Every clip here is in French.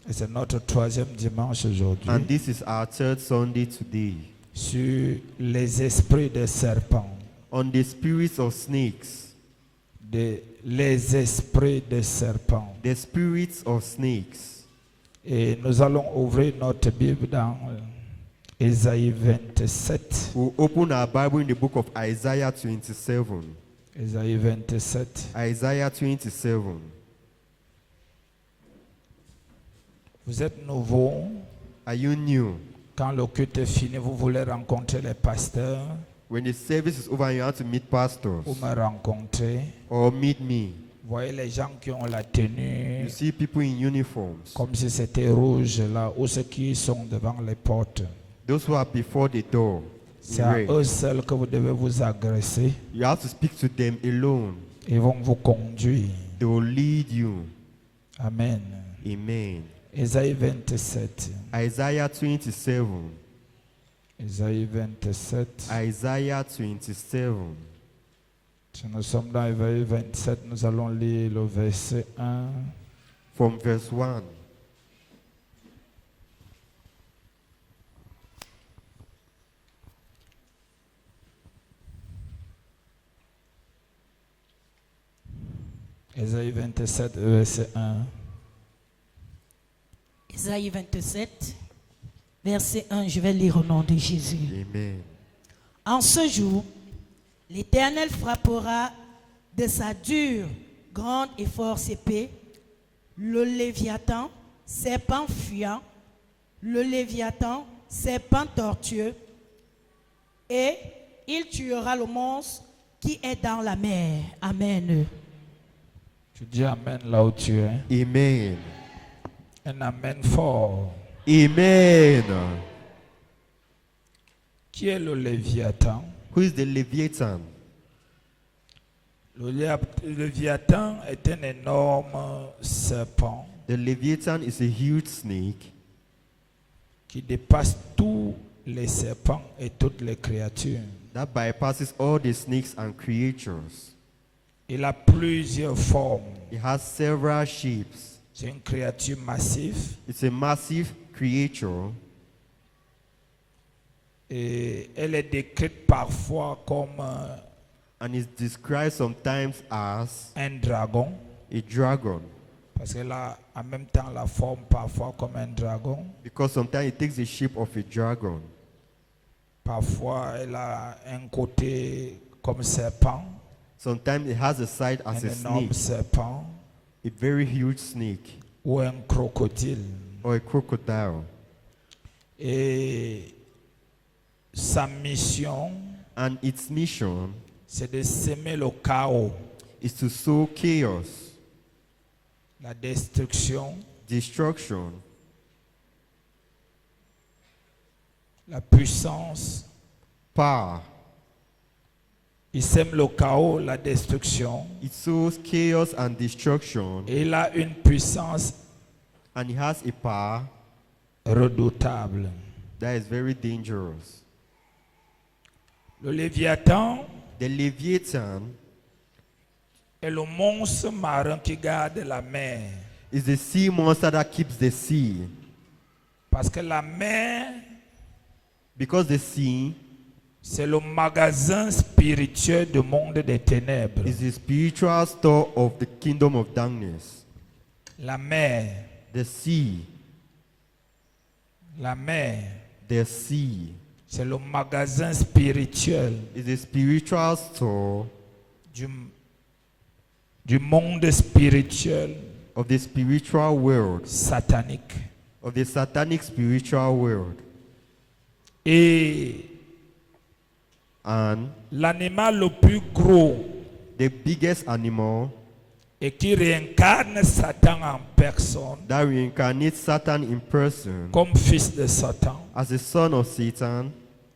Et c'est notre troisième dimanche aujourd'hui. And this is our third Sunday today. Sur les esprits de serpents. On the spirits of snakes. Les esprits de serpents. The spirits of snakes. Et nous allons ouvrir notre Bible dans Ésaïe 27. We'll open our Bible in the book of Isaiah 27. Ésaïe 27. Isaiah 27. Vous êtes nouveau. Are you new? Quand le culte est fini, vous voulez rencontrer les pasteurs When the service is over and you have to meet pastors ou me rencontrer. or meet me, Vous voyez les gens qui ont la tenue you see people in uniforms. comme si c'était rouge là, ou ceux qui sont devant les portes. Those who are before the door. C'est in à red. eux seuls que vous devez vous agresser. You have to speak to them alone. Ils vont vous conduire. They will lead you. Amen. Amen. Ésaïe 27. Isaiah 27. Ésaïe 27. Isaiah 27. Si nous sommes dans Ésaïe 27, nous allons lire le verset 1. From verse 1. Ésaïe 27, verset 1. Ésaïe 27, verset 1, je vais lire au nom de Jésus. Amen. En ce jour, l'Éternel frappera de sa dure, grande et forte épée le Léviathan, serpent fuyant, le Léviathan, serpent tortueux, et il tuera le monstre qui est dans la mer. Amen. Tu dis Amen là où tu es. Amen. Un Amen fort. Amen. Qui est le Léviathan? Who is the Leviathan? Le Léviathan est un énorme serpent The Leviathan is a huge snake qui dépasse tous les serpents et toutes les créatures. that bypasses all the snakes and creatures. Il a plusieurs formes. It has several shapes. C'est une créature massive It's a massive creature, et elle est décrite parfois comme and is described sometimes as un dragon a dragon, parce qu'elle a en même temps la forme parfois comme un dragon. because sometimes it takes the shape of a dragon. Parfois elle a un côté comme serpent, Sometimes it has a side as un a énorme snake, serpent a very huge snake, ou un crocodile. or a crocodile. Et sa mission, And its mission c'est de semer le chaos, is to sow chaos, la destruction, destruction, la puissance. power. Il sème le chaos, la destruction. It sows chaos and destruction, Et il a une puissance and it has a power redoutable. that is very dangerous. Le Léviathan The Leviathan est le monstre marin qui garde la mer. is the sea monster that keeps the sea, Parce que la mer, because the sea c'est le magasin spirituel du monde des ténèbres. is the spiritual store of the kingdom of darkness. La mer, The sea, la mer, the sea c'est le magasin spirituel is the spiritual store du monde spirituel of the spiritual world, satanique. of the satanic spiritual world. Et And l'animal le plus gros the biggest animal et qui réincarne Satan en personne that reincarnates Satan in person comme fils de Satan as a son of Satan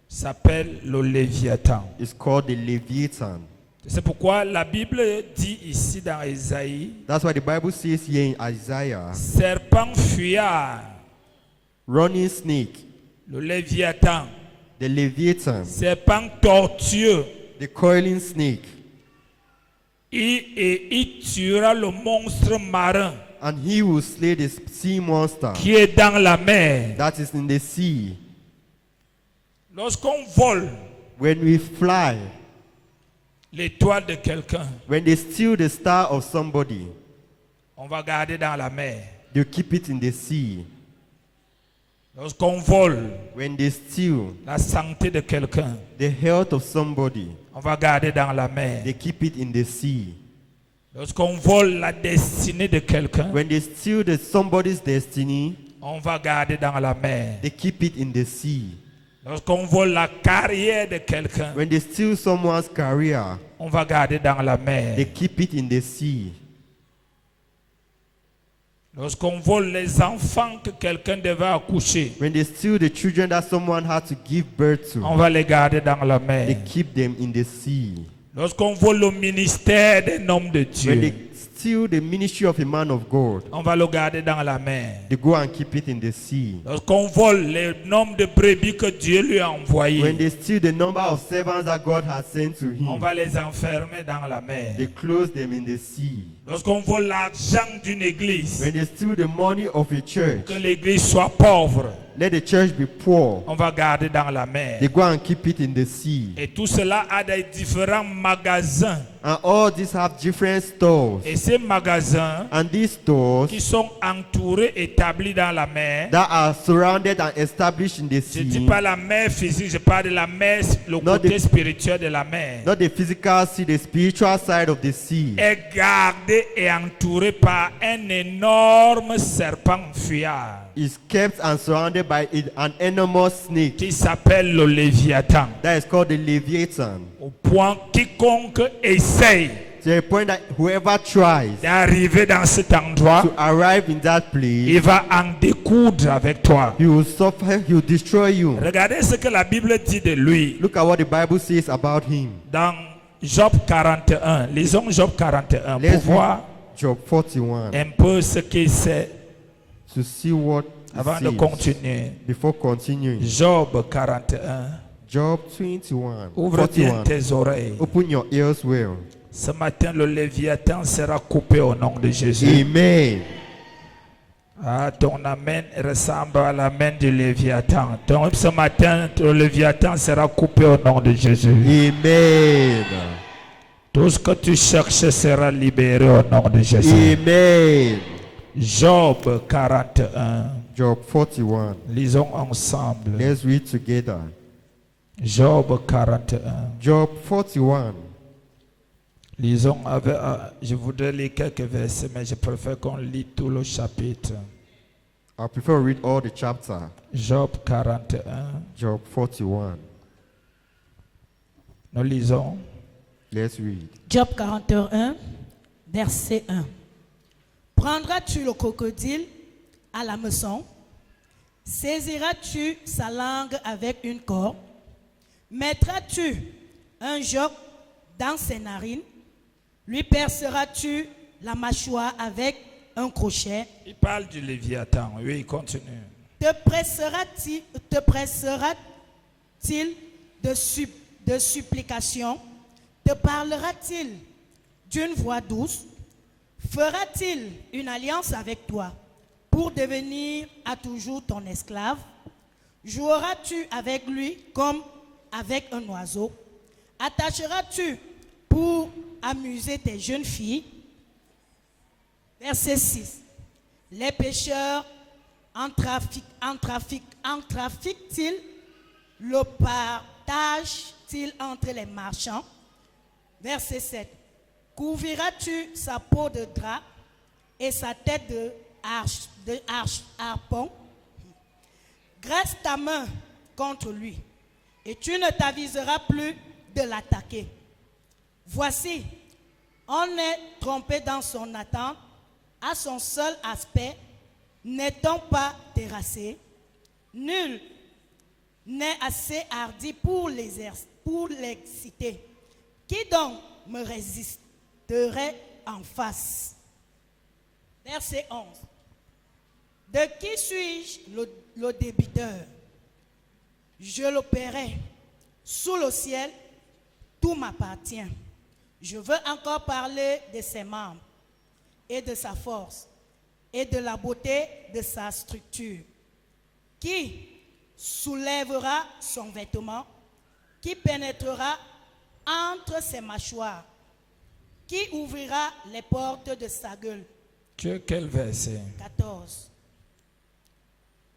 s'appelle le Léviathan. is called the Leviathan. C'est pourquoi la Bible dit ici dans Ésaïe, That's why the Bible says here in Isaiah, serpent fuyard, running snake, le Léviathan, the Leviathan, serpent tortueux, the coiling snake. et il tuera le monstre marin And he will slay the sea monster qui est dans la mer. that is in the sea. Lorsqu'on vole When we fly, l'étoile de quelqu'un, when they steal the star of somebody, on va garder dans la mer. they keep it in the sea. Lorsqu'on vole When they steal la santé de quelqu'un, the health of somebody, on va garder dans la mer. they keep it in the sea. Lorsqu'on vole la destinée de quelqu'un, When they steal somebody's destiny, on va garder dans la mer. they keep it in the sea. Lorsqu'on vole la carrière de quelqu'un, When they steal someone's career, on va garder dans la mer. they keep it in the sea. Lorsqu'on vole les enfants que quelqu'un devait accoucher, When they steal the children that someone had to give birth on to, va les garder dans la they mer. keep them in the sea. Lorsqu'on vole le ministère d'un homme de When they Dieu, steal the ministry of a man of God, on va le garder dans la mer. they go and keep it in the sea. Lorsqu'on vole le nombre de brebis que Dieu lui a When envoyés, they steal the number of servants that God has sent to on him, va les enfermer dans la mer. they close them in the sea. Lorsqu'on vole l'argent d'une église, When they steal the money of a church, que l'église soit pauvre, let the church be poor, on va garder dans la mer. they go and keep it in the sea. Et tout cela a des différents magasins. And all these have different stores. Et ces magasins And these stores qui sont entourés, établis dans la mer, that are surrounded and established in the je ne dis sea, pas la mer physique, je parle de la mer, le Not côté the- spirituel de la mer, not the physical sea, the spiritual side of the sea, est gardé et entouré par un énorme serpent fuyard is kept and surrounded by an enormous snake qui s'appelle le Léviathan. that is called the Leviathan. Au point quiconque essaye To the point that whoever tries d'arriver dans cet endroit, to arrive in that place, il va en découdre avec toi. he will suffer, he will destroy you. Regardez ce que la Bible dit de lui Look at what the Bible says about him. dans Job 41. Lisons Job 41 pour Let's voir read Job 41 un peu ce qu'il sait to see what avant it de says continuer. before continuing. Job 41. Job 21, Ouvre bien 41. tes oreilles. Open your ears well. Ce matin, le Léviathan sera coupé au nom de Jésus. Amen. Ah, ton amen ressemble à l'amen du Léviathan. Donc ce matin, le Léviathan sera coupé au nom de Jésus. Amen. Tout ce que tu cherches sera libéré au nom de Jésus. Amen. Job 41. Job 41. Lisons ensemble. Let's read together. Job 41. Job 41. Lisons avec. Je voudrais lire quelques versets, mais je préfère qu'on lit tout le chapitre. I prefer to read all the chapter. Job 41. Job 41. Nous lisons. Let's read. Job 41, verset 1. Prendras-tu le crocodile à la meçon? Saisiras-tu sa langue avec une corde? Mettras-tu un joc dans ses narines? Lui perceras-tu la mâchoire avec un crochet? Il parle du Léviathan. Oui, il continue. Te pressera-t-il de supplication? Te parlera-t-il d'une voix douce? Fera-t-il une alliance avec toi pour devenir à toujours ton esclave? Joueras-tu avec lui comme avec un oiseau? Attacheras-tu pour amuser tes jeunes filles? Verset 6. Les pécheurs en trafiquent-ils? Le partagent-ils entre les marchands? Verset 7. Couvriras-tu sa peau de drap et sa tête de harpon? Graisse ta main contre lui et tu ne t'aviseras plus de l'attaquer. Voici, on est trompé dans son attente, à son seul aspect, n'est-on pas terrassé? Nul n'est assez hardi pour l'exciter. Qui donc me résisterait en face? Verset 11. De qui suis-je le débiteur? Je le paierai. Sous le ciel, tout m'appartient. Je veux encore parler de ses membres et de sa force. et de la beauté de sa structure. Qui soulèvera son vêtement? Qui pénétrera entre ses mâchoires? Qui ouvrira les portes de sa gueule? Tu es quel verset? 14.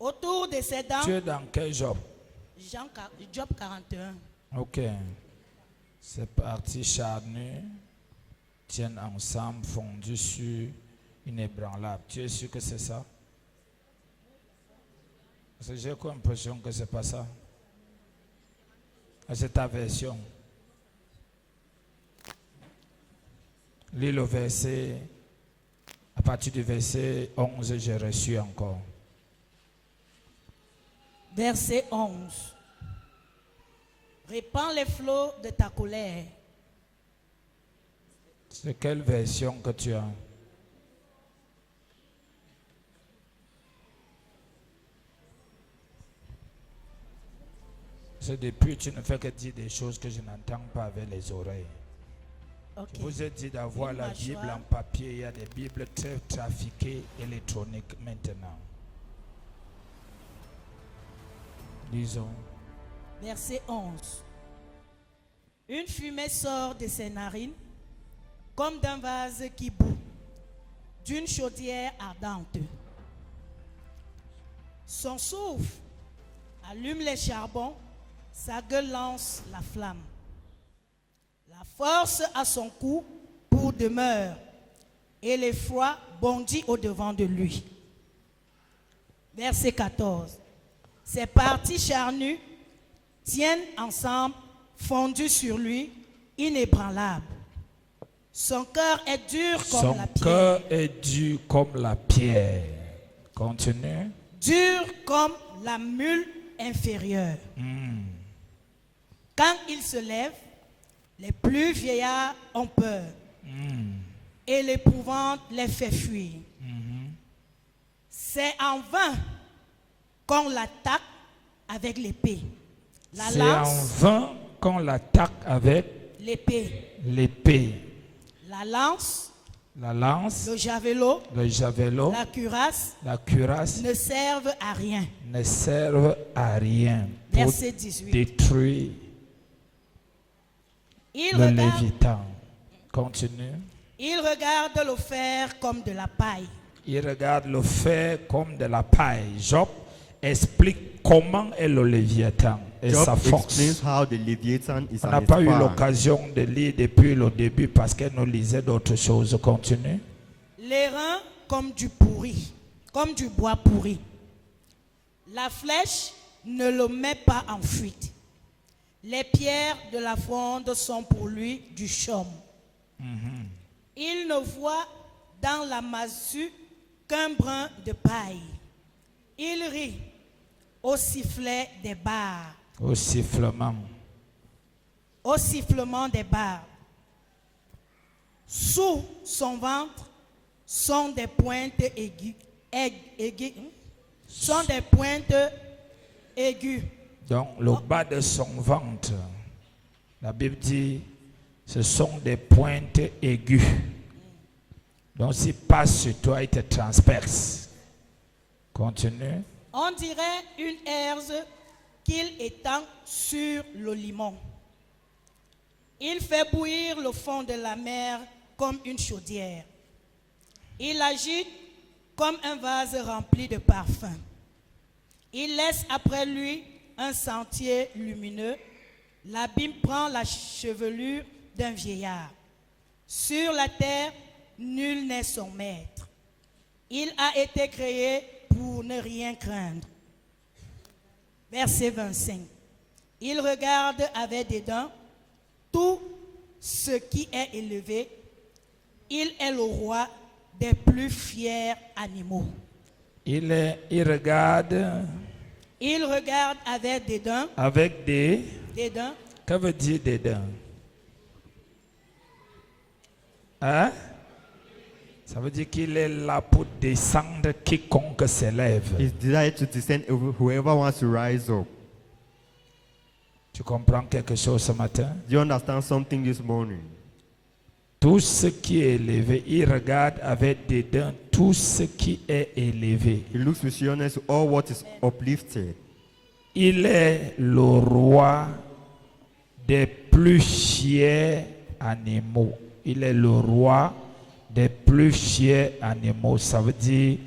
Autour de ses dents, Tu es dans quel Job? Job 41. Ok. C'est parti charnu, tiennent ensemble, fondus sur inébranlable. Tu es sûr que c'est ça? Parce que j'ai quoi l'impression que c'est pas ça. C'est ta version. Lis le verset. À partir du verset 11, j'ai reçu encore. Verset 11. Répands les flots de ta colère. C'est quelle version que tu as? C'est depuis tu ne fais que dire des choses que je n'entends pas avec les oreilles. Ok. Je vous ai dit d'avoir Une la mâchoire. Bible en papier. Il y a des Bibles très trafiquées électroniques maintenant. Lisons. Verset 11. Une fumée sort de ses narines comme d'un vase qui bout, d'une chaudière ardente. Son souffle allume les charbons, sa gueule lance la flamme. La force à son cou pour demeure, et l'effroi bondit au-devant de lui. Verset 14. Ses parties charnues tiennent ensemble, fondues sur lui, inébranlables. Son cœur est dur comme Son la pierre. cœur est dur comme la pierre. Continue. Dur comme la mule inférieure. Quand il se lève, les plus vieillards ont peur. Et l'épouvante les fait fuir. C'est en vain qu'on l'attaque avec l'épée. La C'est en lance, vain qu'on l'attaque avec l'épée. l'épée. La lance, La lance, le javelot, le javelot, la cuirasse la cuirasse ne servent à rien. ne servent à rien pour Verset 18. détruire Il le regarde, Léviathan. Continue. il regarde le fer comme de la paille. Il regarde le fer comme de la paille. Job explique comment est le Léviathan et sa Job force. explains how the Leviathan is On an n'a pas eu expert. l'occasion de lire depuis le début parce qu'elle nous lisait d'autres choses. Continue. Les reins comme du pourri, comme du bois pourri. La flèche ne le met pas en fuite. Les pierres de la fronde sont pour lui du chaume. Il ne voit dans la massue qu'un brin de paille. Il rit au sifflet des barres, Au sifflement. au sifflement des barres. Sous son ventre sont des pointes sont des pointes aiguës. Donc, le bas de son ventre, la Bible dit, ce sont des pointes aiguës. Donc, s'il passe sur toi, il te transperce. Continue. On dirait une herse qu'il étend sur le limon. Il fait bouillir le fond de la mer comme une chaudière. Il agite comme un vase rempli de parfums. Il laisse après lui un sentier lumineux. L'abîme prend la chevelure d'un vieillard. Sur la terre, nul n'est son maître. Il a été créé pour ne rien craindre. Verset 25. Il regarde avec dédain tout ce qui est élevé. Il est le roi des plus fiers animaux. Il regarde avec dédain. avec des... Dédain. Que veut dire dédain? Hein? Ça veut dire qu'il est là pour descendre quiconque s'élève. His desire to descend over whoever wants to rise up. Tu comprends quelque chose ce matin? Do you understand something this morning? Tout ce qui est élevé, il regarde avec dédain tout ce qui est élevé. He looks with eagerness to all what is uplifted. Il est le roi des plus fiers animaux. Il est le roi des plus fiers animaux. Ça veut dire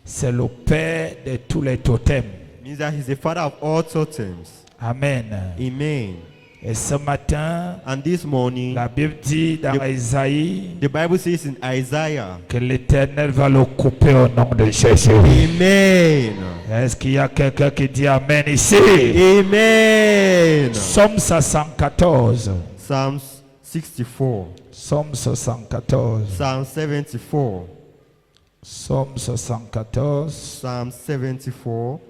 c'est le père de tous les totems. Means that he's the father of all totems. Amen. Amen. Et ce matin, And this morning, la Bible dit dans Isaïe the Bible says in Isaiah, que l'Éternel va le couper au nom de Jésus. Amen. Est-ce qu'il y a quelqu'un qui dit Amen ici? Amen. Psaume 74. Psalms 64. Psaume 74. Psalm 74. Psaume 74. Psalm 74.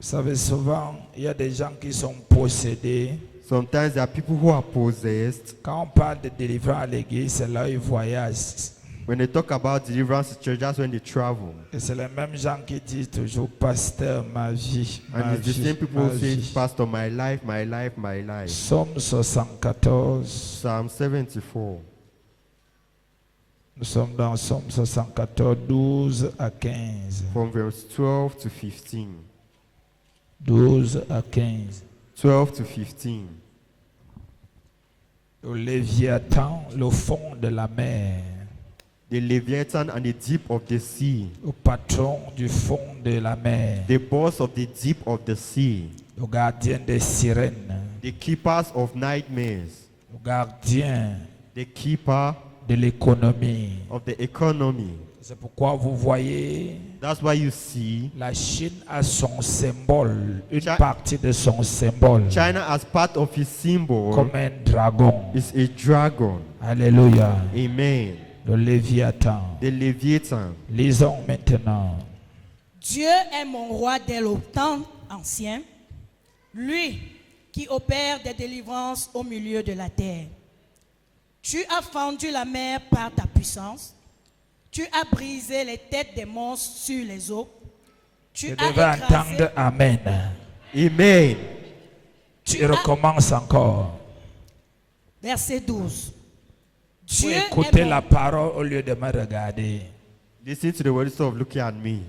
Vous savez, souvent, il y a des gens qui sont possédés. Sometimes there are people who are possessed. Quand on parle de délivrance à l'église, c'est là où ils voyagent. When they talk about deliverance in church, that's when they travel. Et c'est les mêmes gens qui disent toujours, pasteur, ma vie. And Ma it's the vie, same people ma who say, vie. Pastor, my life, my life, my life. Psaume 74. Psalm 74. Nous sommes dans Psaume 74, 12 à 15. From verse 12 to 15. 12 à 15. 12 to 15. Le Léviathan, le fond de la mer. The Leviathan and the deep of the sea. Le patron du fond de la mer. The boss of the deep of the sea. Le gardien des sirènes. The keepers of nightmares. Le gardien The keeper de l'économie. of the economy. C'est pourquoi vous voyez, That's why you see la Chine a son symbole, une Chi- partie de son symbole, China as part of his symbol comme un dragon. is a dragon. Alléluia. Amen. Le Léviathan. The Leviathan. Lisons maintenant. Dieu est mon roi dès le temps ancien, lui qui opère des délivrances au milieu de la terre. Tu as fendu la mer par ta puissance, tu as brisé les têtes des monstres sur les eaux, tu Je as devais écrasé... entendre Amen. Amen. Tu recommences encore. Verset 12. Vous Dieu est écoutez mon- la parole au lieu de me regarder. Listen to the word instead of looking at me.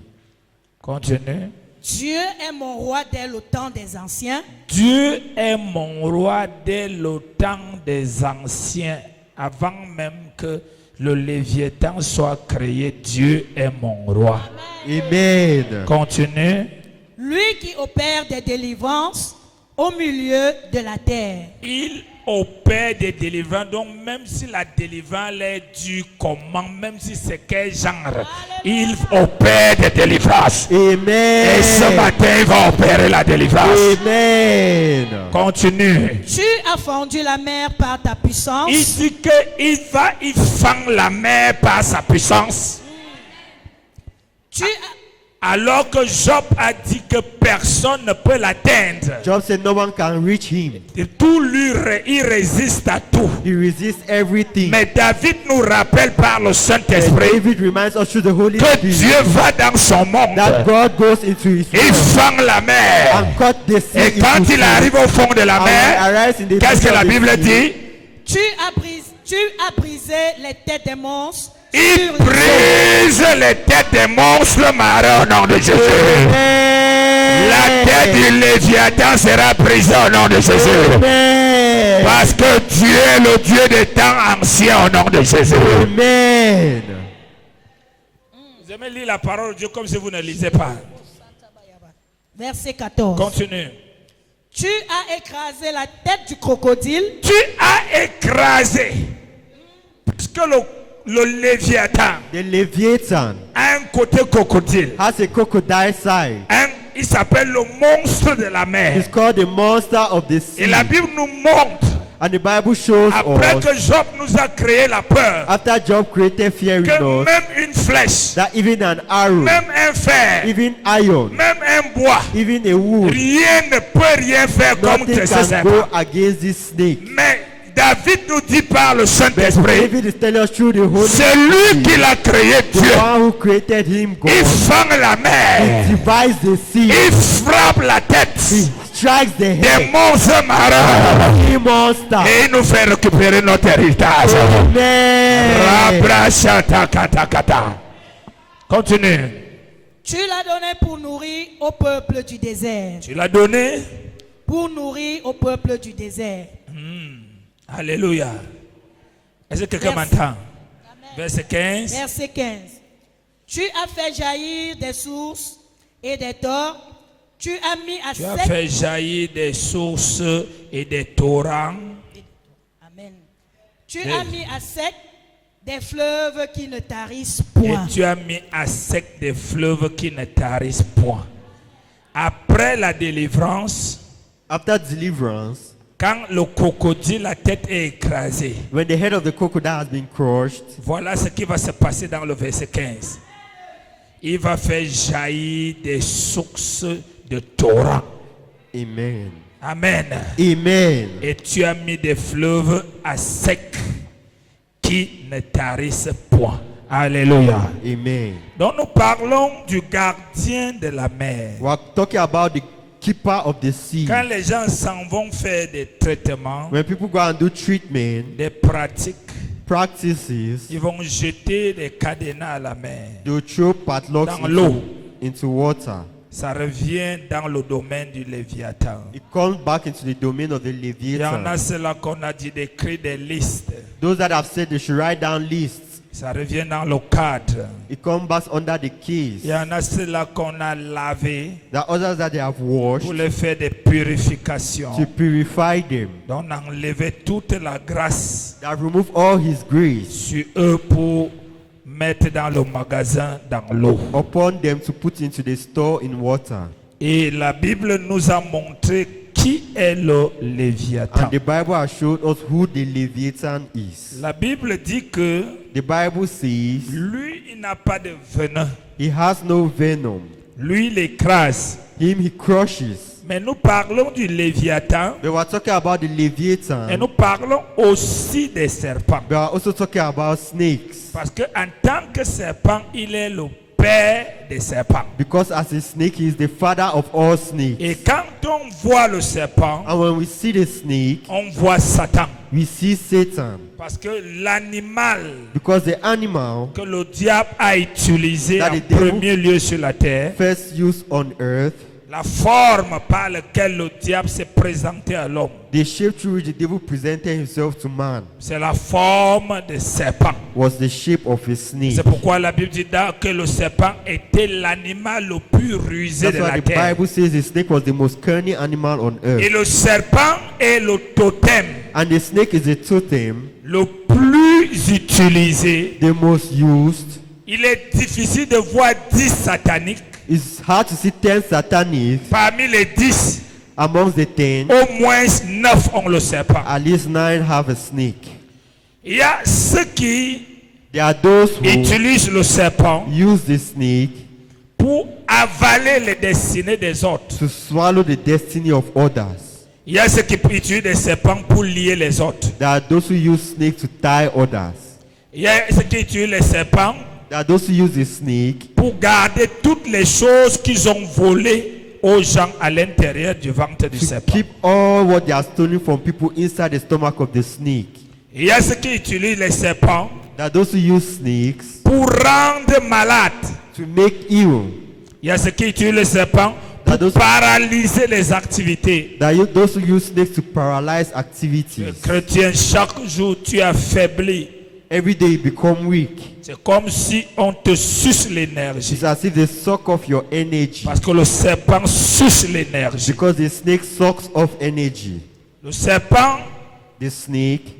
Continue. Dieu est mon roi dès le temps des anciens, Dieu est mon roi dès le temps des anciens, avant même que le Léviathan soit créé. Dieu est mon roi. Amen. Continue. lui qui opère des délivrances au milieu de la terre. Il opère des délivrances. Donc même si la délivrance est du comment, même si c'est quel genre, il opère des délivrances. Amen. Et ce matin, il va opérer la délivrance. Amen. Continue. Tu as fendu la mer par ta puissance. Il dit qu'il fend la mer par sa puissance. Tu as... Alors que Job a dit que personne ne peut l'atteindre. Job said no one can reach him. Et tout lui, il résiste à tout. He resists everything. Mais David nous rappelle par le And Saint-Esprit David reminds us through the Holy que Spirit Dieu va dans son monde. that God goes into his Il world fend la mer. and cut the sea Et quand into il two. arrive au fond de la And when mer, he arrives in the qu'est-ce que middle la of the Bible sea, dit? tu as brisé les têtes des monstres. Il sur les eaux. brise les têtes des monstres marins au nom de Jésus. La tête du Léviathan sera brisée au nom de Jésus. Amen. Parce que Dieu est le Dieu des temps anciens au nom de Jésus. Amen. Vous aimez lire la parole de Dieu comme si vous ne lisez pas. Verset 14. Continue. Tu as écrasé la tête du crocodile. Tu as écrasé. Parce que le Léviathan The Leviathan a un côté crocodile. has a crocodile side. Il s'appelle le monstre de la mer. It's called the monster of the sea. Et la Bible nous montre, And the Bible shows après us, que Job nous a créé la peur, after Job created fear in que us, même une flèche, that even an arrow, même un fer, even iron, même un bois, even a wood, rien ne peut rien faire comme nothing ce can serpent. go against this snake. Mais David nous dit par le But Saint-Esprit, David is telling us through the Holy c'est lui qui Spirit, l'a créé, the Dieu. one who created him, Il God, fend la mer, divides the sea, il frappe la tête. he strikes the des head monstres marins of the monster. et il nous fait récupérer notre héritage. Amen. Rabrashata-kata-kata. Continue. Tu l'as donné pour nourrir au peuple du désert. Tu l'as donné. Pour nourrir au peuple du désert. Alléluia. Est-ce que quelqu'un Merci. m'entend? Verset 15. Verset 15. Tu as fait jaillir des sources et des torrents. Tu as mis à Tu as sec. fait jaillir des sources et des torrents. Amen. Tu Des- as mis à sec des fleuves qui ne tarissent Et point. tu as mis à sec des fleuves qui ne tarissent point. Après la délivrance, After deliverance, quand le crocodile, la tête est écrasée, when the head of the crocodile has been crushed, voilà ce qui va se passer dans le verset 15. Il va faire jaillir des sources de torrents. amen. Amen. Amen. Et tu as mis des fleuves à sec qui ne tarissent point. Alléluia. Amen. Donc nous parlons du gardien de la mer. We are talking about the keeper of the sea. Quand les gens s'en vont faire des traitements, When people go and do treatment, des pratiques, practices, ils vont jeter des cadenas à la mer. they will throw padlocks Dans l'eau. into water. Ça revient dans le domaine du Léviathan. It comes back into the domain of the Il y en a Leviathan. ceux-là qu'on a dit d'écrire des listes. Those that have said they should write down lists, Ça revient dans le cadre. it comes back under the case. Il y en a ceux-là qu'on a lavé There are others that they have washed pour les faire des purifications. to purify them. Donc enlever toute la grâce That remove all his grace sur eux pour mettre dans le magasin dans l'eau. upon them to put into the store in water. Et la Bible nous a montré qui est le Léviathan. And the Bible has showed us who the Leviathan is. La Bible dit que The Bible says lui, il n'a pas de venin. he has no venom. Lui, il écrase. Him he crushes. Mais nous parlons du Léviathan But we are talking about the et Leviathan. nous parlons aussi des serpents. We are also talking about snakes. Parce qu'en tant que serpent, il est le père des serpents. Because as a snake, he is the father of all snakes. Et quand on voit le serpent, And when we see the snake, on voit Satan. we see Satan. Parce que l'animal Because the animal que le diable a utilisé That en the devil- premier lieu sur la terre, first used on earth, la forme par laquelle le diable s'est présenté à l'homme, the shape through which the devil presented himself to man, c'est la forme de serpent. was the shape of a snake. C'est pourquoi la Bible dit que le serpent était l'animal le plus rusé That's de why la the terre. Bible says the snake was the most cunning animal on Et earth. le serpent est le totem And the snake is the totem, le plus utilisé. the most used. Il est difficile de voir 10 sataniques. It's hard to see 10 satanic. Parmi les 10, Amongst the 10, au moins 9 ont le serpent. at least 9 have a snake. Il y a ceux qui There are those who utilisent le serpent use the snake pour avaler les destinées des autres. to swallow the destiny of others. Il y a ceux qui utilisent des serpents pour lier les autres. There are those who use snake to tie others. Il y a ceux qui utilisent les serpents There are those who use the snake pour garder toutes les choses qu'ils ont volées aux gens à l'intérieur du ventre du to serpent. keep all what they are stealing from people inside the stomach of the snake. Il y a ceux qui utilisent les serpents There are those who use snakes pour rendre malade. to make ill. Il y a ceux qui utilisent les serpents That pour those- paralyser les activités. There are those who use snakes to paralyze activities. Chrétien, chaque jour tu affaiblis. Every day you become weak. C'est comme si on te suce l'énergie. It's as if they suck off your energy. Parce que le serpent suce l'énergie. Because the snake sucks off energy. Le serpent The snake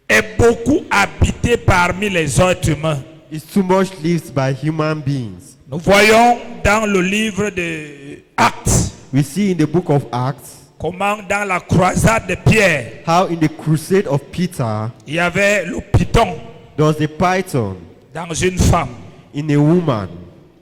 est beaucoup habité parmi les êtres humains. is too much lived by human beings. Nous voyons dans le livre de Actes We see in the book of Acts comment dans la croisade de Pierre, how in the crusade of Peter il y avait le python there was a python dans une femme. in a woman.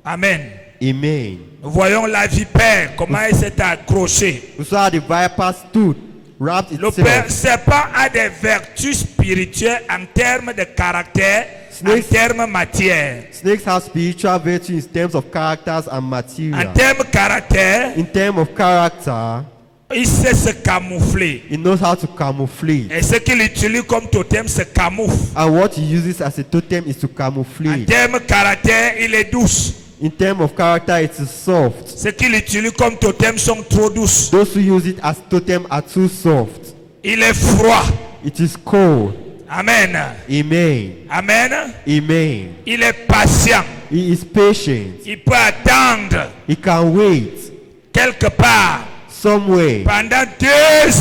Amen. Amen. Nous voyons la vipère, comment elle s'est accrochée. We saw how the viper stood, wrapped Le itself. serpent a des vertus spirituelles en termes de caractère, en Snakes- termes matière. Snakes have spiritual virtue in terms of characters and En material. termes caractère, In terms of character, Il sait se camoufler. He knows how to camouflage. Et ce qu'il utilise comme totem, c'est camoufle. And what he uses as a totem is to En camouflage. termes caractère, il est douce. In terms of character, it is soft. Ce qu'il utilise comme totem sont trop douces. Those who use it as totem are too soft. Il est froid. It is cold. Amen. Amen. Amen. Amen. Il est patient. He is patient. Il peut attendre He can wait quelque part somewhere pendant 2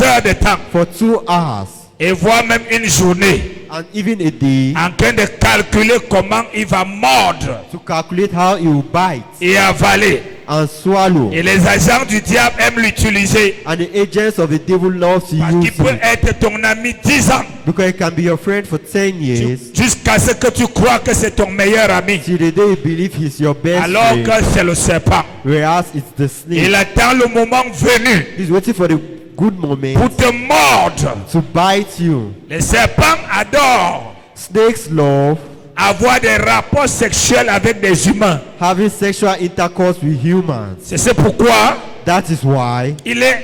heures de temps for 2 hours et voire même une journée and even a day en train de calculer comment il va mordre to calculate how he will bite et avaler. and swallow. Et les agents du diable aiment l'utiliser And the agents of the devil love to parce use qu'il peut it être ton ami 10 ans because he can be your friend for 10 years jusqu'à ce que tu crois que c'est ton meilleur ami till the day you believe he's your best alors friend, que c'est le serpent. whereas it's the snake. Il attend le moment venu He's waiting for the good moment pour te mordre. to bite you. Les serpents adorent Snakes love avoir des rapports sexuels avec des humains. having sexual intercourse with humans. C'est pourquoi That is why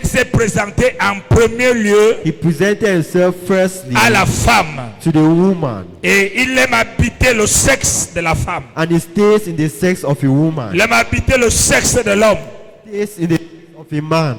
s'est présenté en premier lieu he presented himself firstly à la femme. to the woman, Et il aime habiter le sexe de la femme. and he stays in the sex of a woman, Il aime habiter le sexe de l'homme. stays in the sex of a man.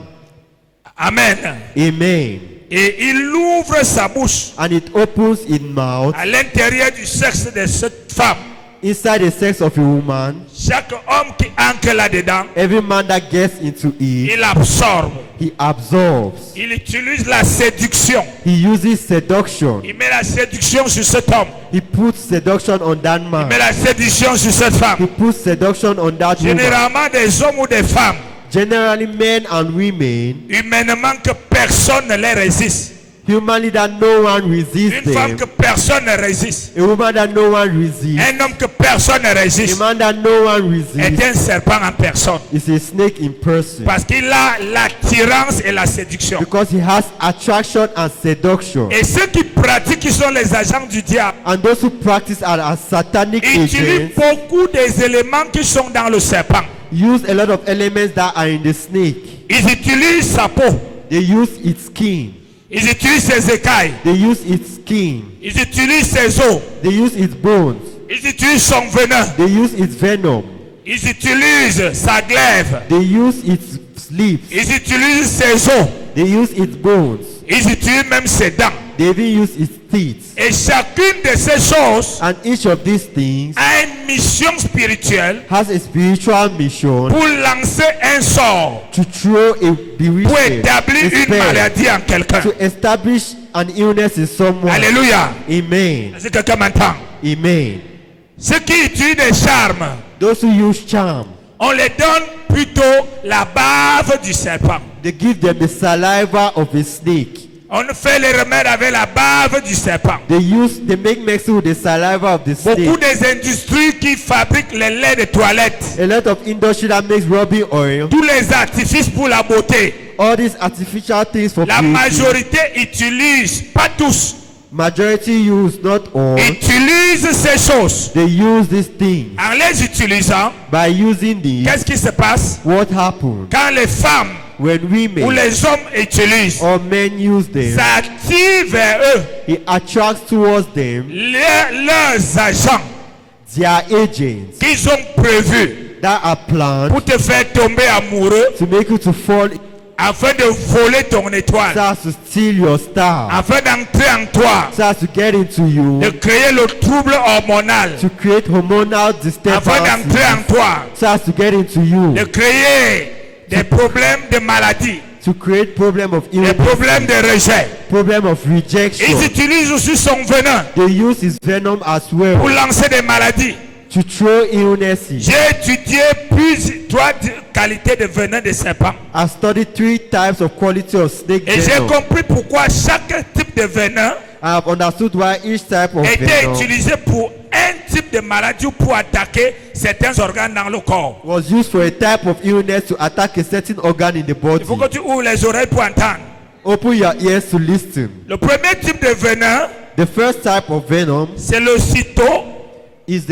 Amen. Amen. Et il ouvre sa bouche And it opens its mouth à l'intérieur du sexe de cette femme. inside the sex of a woman. Chaque homme qui entre là-dedans, Every man that gets into it, il absorbe. he absorbs. Il utilise la séduction. He uses seduction. Il met la séduction sur cet homme. He puts seduction on that Il man. met la séduction sur cette He femme. puts seduction on that woman. Généralement des hommes ou des femmes, Generally, men and women, humainement que personne ne les résiste. humanly that no one resists Une femme them, que personne ne résiste. a woman that no one resists, Un homme que personne ne a résiste man that no one est resists un serpent en personne. is a snake in person. Parce qu'il a l'attirance et la séduction. Because he has attraction and seduction. Et ceux qui pratiquent, qui sont les agents du diable, And those who practice are as satanic utilisent agents, beaucoup des éléments qui sont dans le serpent. use a lot of elements that are in the snake. Ils utilisent sa peau. They use its skin. Ils utilisent ses écailles. They use its skin. Ils utilisent ses os. They use its bones. Ils utilisent son venin. They use its venom. Ils utilisent sa glaive. They use its lips. Ils utilisent ses os. They use its bones. Ils utilisent même ses dents. They even use its teeth. Et chacune de ces choses And each of these things a une mission spirituelle has a spiritual mission pour lancer un sort, to throw a pour bewitchment, établir a une spell, maladie en quelqu'un. to establish an illness in someone. Alléluia. Amen. Est-ce que quelqu'un m'entend? Amen. Ceux qui utilisent des charmes, Those who use charm, on les donne plutôt la bave du serpent. they give them the saliva of a snake. On fait les remèdes avec la bave du serpent. They make medicine with the saliva of the Beaucoup snake. des industries qui fabriquent les laits de toilette, A lot of industry that makes rubbing oil, tous les artifices pour la beauté, all these artificial things for la beauty, majorité utilise, pas tous, majority use, not all. utilise ces choses. They use these things. En les utilisant, By using these, qu'est-ce qui se passe? what happens? Quand les femmes When ou women les hommes utilisent, or men use them, ça attire vers eux it attracts towards them leurs agents their agents qu'ils ont prévus that are planned pour te faire tomber amoureux to make you to fall, afin de voler ton étoile, so as to steal your star, afin d'entrer en toi, so as to get into you, de créer le trouble hormonal, to create hormonal afin disturbances, d'entrer en toi, so as to get into you, de créer des problèmes de maladie, to create problem of des illness, problèmes de rejet. problem of Ils rejection. utilisent aussi son venin They use his venom as pour well lancer des maladies. to throw illnesses. J'ai étudié trois qualités de venin de serpent. I studied 3 types of quality of snake Et j'ai venom. compris pourquoi chaque type de venin I have understood why each type of était venom utilisé pour un type de maladie ou pour attaquer certains organes dans le corps. was used for a type of illness to attack a certain organ in the body. Il faut que tu ouvres les oreilles pour entendre. Open your ears to listen. Le premier type de venin, The first type of venom c'est is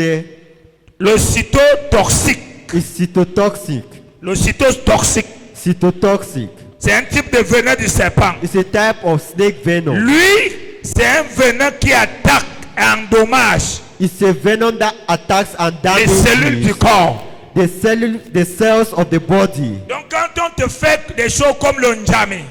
le cytotoxique. cytotoxic. Le cytotoxique. Cytotoxic. c'est un type de venin du serpent. It's a type of snake venom. Lui, c'est un venin qui attaque et endommage It's a venom that attacks and les cellules du damages corps. the cells of the body. Donc quand on te fait des choses comme le njami,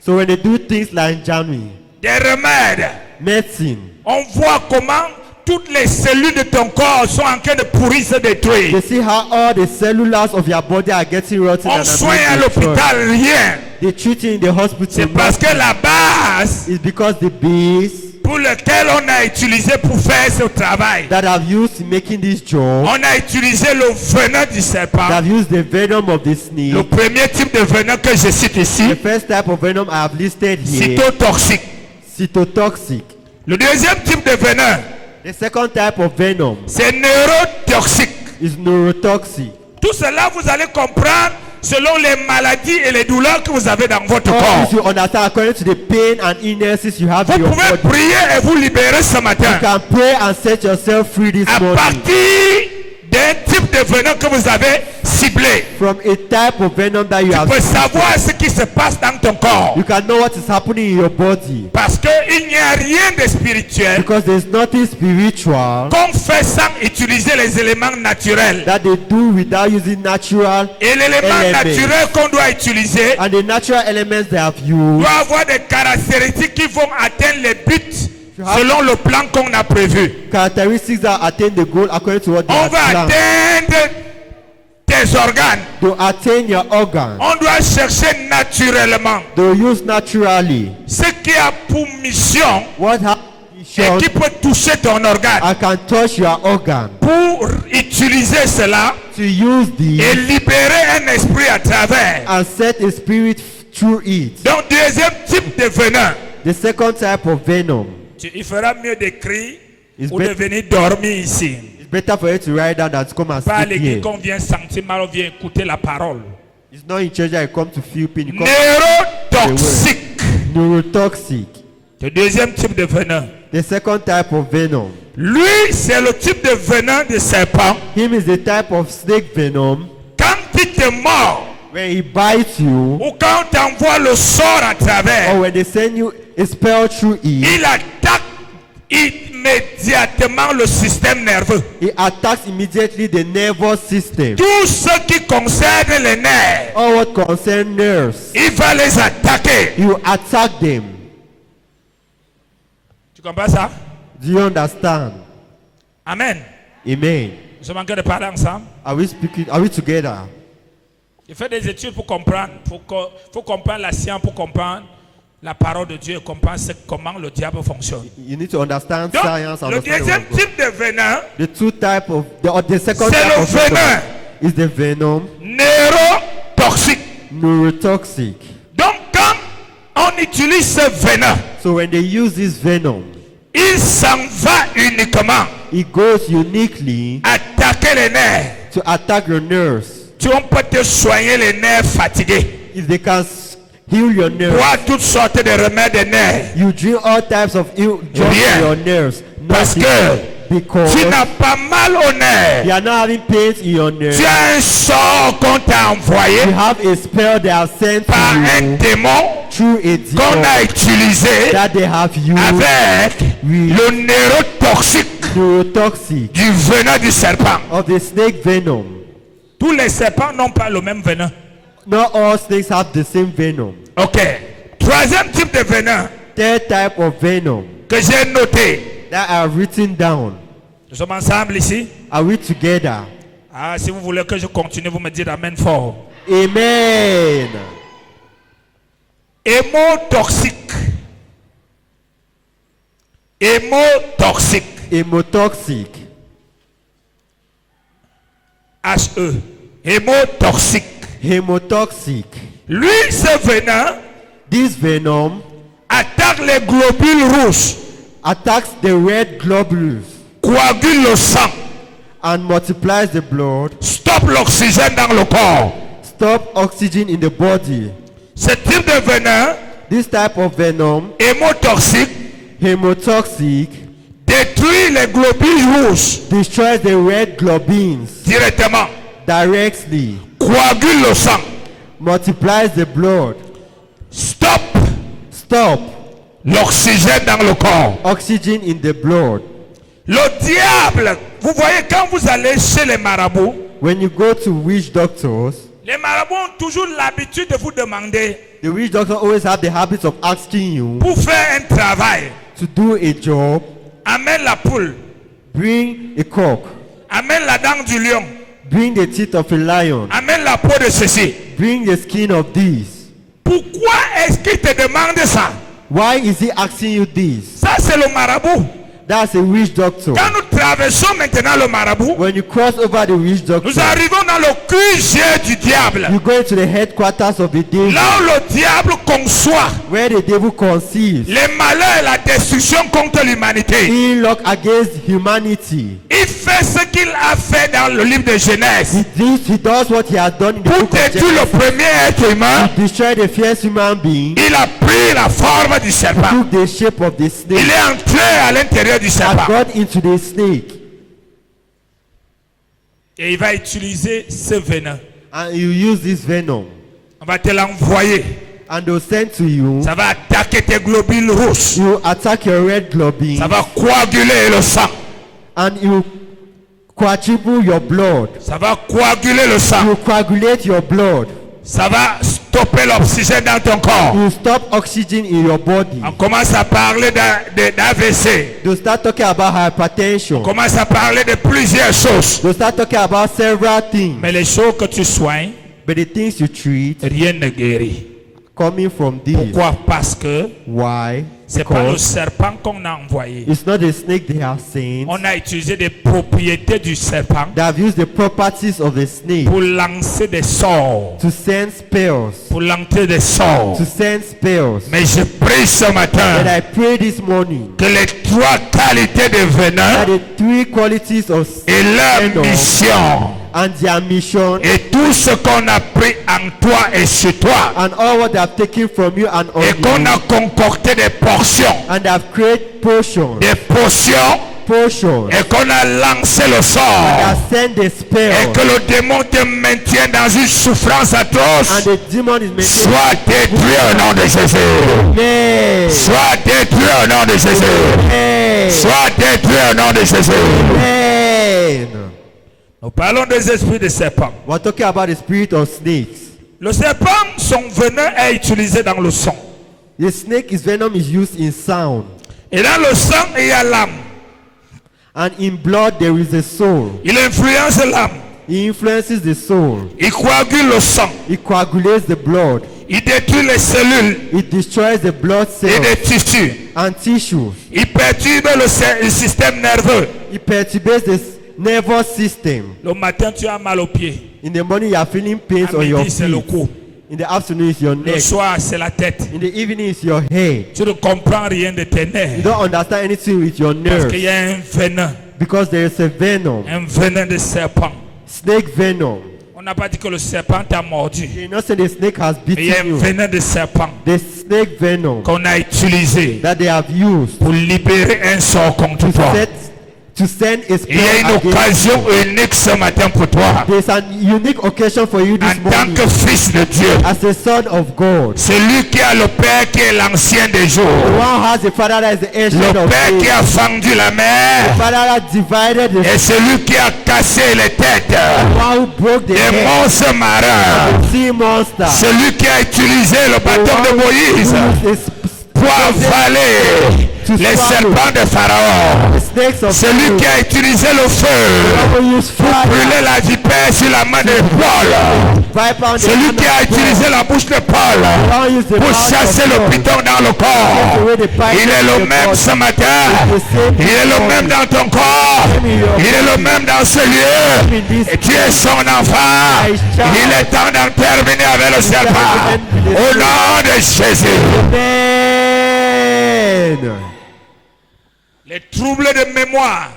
So when they do things like January, des remèdes, medicine, on voit comment toutes les cellules de ton corps sont en train de pourrir, se détruire. they see how all the cellulars of your body are getting rotten On and soigne à are being destroyed. l'hôpital, rien. They treat you in the hospital. C'est parce que la base It's because the base pour laquelle on a utilisé pour faire ce travail, that have used in making this job, on a utilisé le venin du that serpent. have used the venom of the Le snake. premier type de venin que je cite ici, The first type of venom I have listed here, cytotoxique. cytotoxic. Le deuxième type de venin, The second type of venom c'est neurotoxique. is neurotoxic. Tout cela, vous allez comprendre selon les maladies et les douleurs que vous avez dans votre All corps. this you understand according to the pain and illnesses you have Vous in your pouvez body. prier et vous libérer ce matin. You can pray and set yourself free this À morning partir d'un type de venin que vous avez ciblé, from a type of venom that you tu have. peux savoir ce qui se passe dans ton corps. You can know what is happening in your body Parce qu'il n'y a rien de spirituel because there's nothing spiritual qu'on fait sans utiliser les éléments naturels. that they do without using natural Et l'élément elements. naturel qu'on doit utiliser And the natural elements they have used doit avoir des caractéristiques qui vont atteindre les buts have- selon le plan qu'on a prévu. characteristics that attain the goal according to what they On have va planned. atteindre tes organes. To attain your organ, On doit chercher naturellement they use naturally ce qui a pour mission what has et qui peut toucher ton organe. I can touch your organ Pour utiliser cela to use et this libérer un esprit à travers. and set a spirit through it. Donc, deuxième type de venin. The second type of venom, Il fera mieux d'écrire It's ou de bet- venir dormir ici. it's better for you to write down than to come and Pas sleep l'église here. qu'on vient sentir mal, on vient écouter la parole. It's not in church that you come to feel pain. You come Neurotoxique. neurotoxic. Le deuxième type de venin. The second type of venom, Lui, c'est le type de venin de serpent. him is the type of snake venom. Quand il te mord When he bites you, ou quand on t'envoie le sort à travers, or when they send you a spell through it, il attaque immédiatement le système nerveux. it attacks immediately the nervous system. Tout ce qui concerne les nerfs, All what concerns nerves, il va les attaquer. you attack them. Tu comprends ça? Do you understand? Amen. Amen. Nous sommes en train de parler ensemble. Are we speaking? Are we together? Il fait des études pour comprendre. Faut comprendre la science pour comprendre la parole de Dieu et comprendre comment le diable fonctionne. You need to understand Donc, science. le Understand the deuxième word of God. type de venin, The two type of the second c'est type le of venin venom is the venom neurotoxique. neurotoxic. Donc, quand on utilise ce venin, So when they use this venom, il s'en va uniquement it goes uniquely attaquer les nerfs. to attack your nerves. Tu peux te soigner les nerfs fatigués. If they can heal your nerves, Bois toutes sortes de remèdes des nerfs. you drink all types of ill drugs Rien. for your nerves. Parce Nothing. que Because tu n'as pas mal aux nerfs. you are not having pains in your nerves. Tu as un sort qu'on t'a envoyé You have a spell they have sent par to un you démon through a qu'on a demon utilisé that they have used avec Oui. le neurotoxique neurotoxic du venin du serpent. of the snake venom. Tous les serpents n'ont pas le même venin. Not all snakes have the same venom. Ok. Troisième type de venin Third type of venom que j'ai noté. that are written down. Nous sommes ensemble ici. Are we together? Ah, si vous voulez que je continue, vous me dites amen fort. Amen. Hémotoxique. Hémotoxique. Hemotoxic. H-E. Hémotoxique. Hemotoxic. Lui, ce venin This venom attaque les globules rouges, attacks the red globules coagule le sang, and multiplies the blood, stoppe l'oxygène dans le corps. stop oxygen in the body. Ce type de venin This type of venom, hémotoxique hemotoxic, détruit les globules rouges destroys the red globins directement, directly, coagule le sang. multiplies the blood. Stop l'oxygène dans le corps. oxygen in the blood. Le diable, vous voyez, quand vous allez chez les marabouts, When you go to witch doctors, les marabouts ont toujours l'habitude de vous demander the witch doctor always have the habit of asking you pour faire un travail. to do a job. Amène la poule, Bring a cock, amène la dent du lion, bring the teeth of a lion, amène la peau de ceci. bring the skin of this. Pourquoi est-ce qu'il te demande ça? Why is he asking you this? Ça, c'est le marabout. That's a witch doctor. Quand nous traversons maintenant le marabout, When you cross over the witch doctor, nous arrivons dans le QG du diable. you go into the headquarters of the devil, Là où le diable conçoit where the devil conceives. les malheurs et la destruction contre l'humanité. He look against humanity. Il fait ce qu'il a fait dans le livre de Genèse He does what he has done in the pour book of détruire Genesis. le premier être humain. Destroy the first human being. Il a pris la forme du serpent. Took the shape of the Il snake est entré à l'intérieur du and serpent. got into the snake. Et il va utiliser ce venin. And you use this venom. On va te l'envoyer. And they'll send to you. Ça va attaquer tes globules rouges. You attack your red globule. Ça va coaguler le sang. And you quadruple your blood. Ça va coaguler le sang. You coagulate your blood. Ça va stopper l'oxygène dans ton corps. You stop oxygen in your body. On commence à parler d'AVC. You start talking about hypertension. On commence à parler de plusieurs choses. You start talking about several things. Mais les choses que tu soignes, But the things you treat rien ne guérit. coming from this. Pourquoi? Parce que Why? c'est pas le Because serpent qu'on a envoyé. it's not the snake they have sent. On a utilisé des propriétés du serpent They have used the properties of the snake pour lancer des sorts. to send spells. Pour lancer des sorts. To send spells. Mais je prie ce And matin I pray this morning que les trois qualités de venin that the three qualities of et leur venom mission and their mission et tout ce qu'on a pris en toi et sur toi and all what they have taken from you and on et qu'on you a concocté des portions, and they have created potions et qu'on a lancé le and they sort have sent the et spell que le démon te maintient dans une souffrance and atroce, the demon is maintaining. soit détruit au nom de Jésus. Amen. Soit détruit au nom de Jésus. Amen. Soit détruit au nom de Jésus. Amen. Nous parlons des esprits de serpent. We're talking about the spirit of snakes. Le serpent, son venin est utilisé dans le sang. The snake's venom is used in sound. Et dans le sang, il y a l'âme. And in blood there is a soul. Il influence l'âme. He influences the soul. Il coagule le sang. He coagulates the blood. Il détruit les cellules It destroys the blood et cells les tissus. and tissues. Il perturbe le système nerveux. It perturbates the nervous system. Le matin, tu as mal aux pieds. In the morning you are feeling pains À on your midi, c'est le feet. cou. In the afternoon it's your Le neck. soir, c'est la tête. In the evening it's your head. Tu ne comprends rien de tes You nerfs. don't understand anything with your Parce nerves qu'il y a un venin. because there is a venom. Un venin de serpent. Snake venom. On n'a pas dit que le serpent t'a mordu. You know, say the snake has Mais il y a beaten un you. venin de serpent The snake venom qu'on a utilisé that they have used pour libérer un sort contre toi. to send a Il y a spell une against occasion unique ce matin pour toi. There's an unique occasion for you this En tant morning que fils de Dieu. as a son of God. Celui qui a le Père qui est l'ancien des The jours. one has a father that is the ancient Le of Père qui days. a fendu la The mer. father that divided the Et celui qui a cassé les têtes one who broke the des head, monstres marins. the sea monster. Celui qui a utilisé le bâton de Moïse pour avaler les serpents de Pharaon. The snakes of Celui qui a utilisé le feu who use pour brûler la vipère sur la main de Paul. Celui qui a utilisé la bouche de Paul pour chasser le python dans le corps. Il est le même ce matin. Il est le même dans ton corps. Il est le même dans ce lieu. Et tu es son enfant. Il est temps d'en terminer avec le serpent. Au nom de Jésus. Amen. Les troubles de mémoire,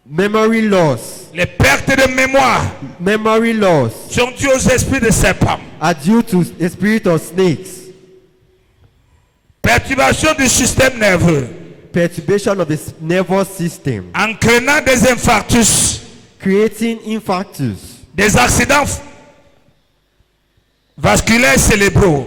Memory loss. les pertes de mémoire Memory loss sont dues aux esprits de serpent. are due to the spirit of snakes. Perturbation du système nerveux, Perturbation of the nervous system. entraînant des infarctus, Creating infarctus. des accidents vasculaires cérébraux,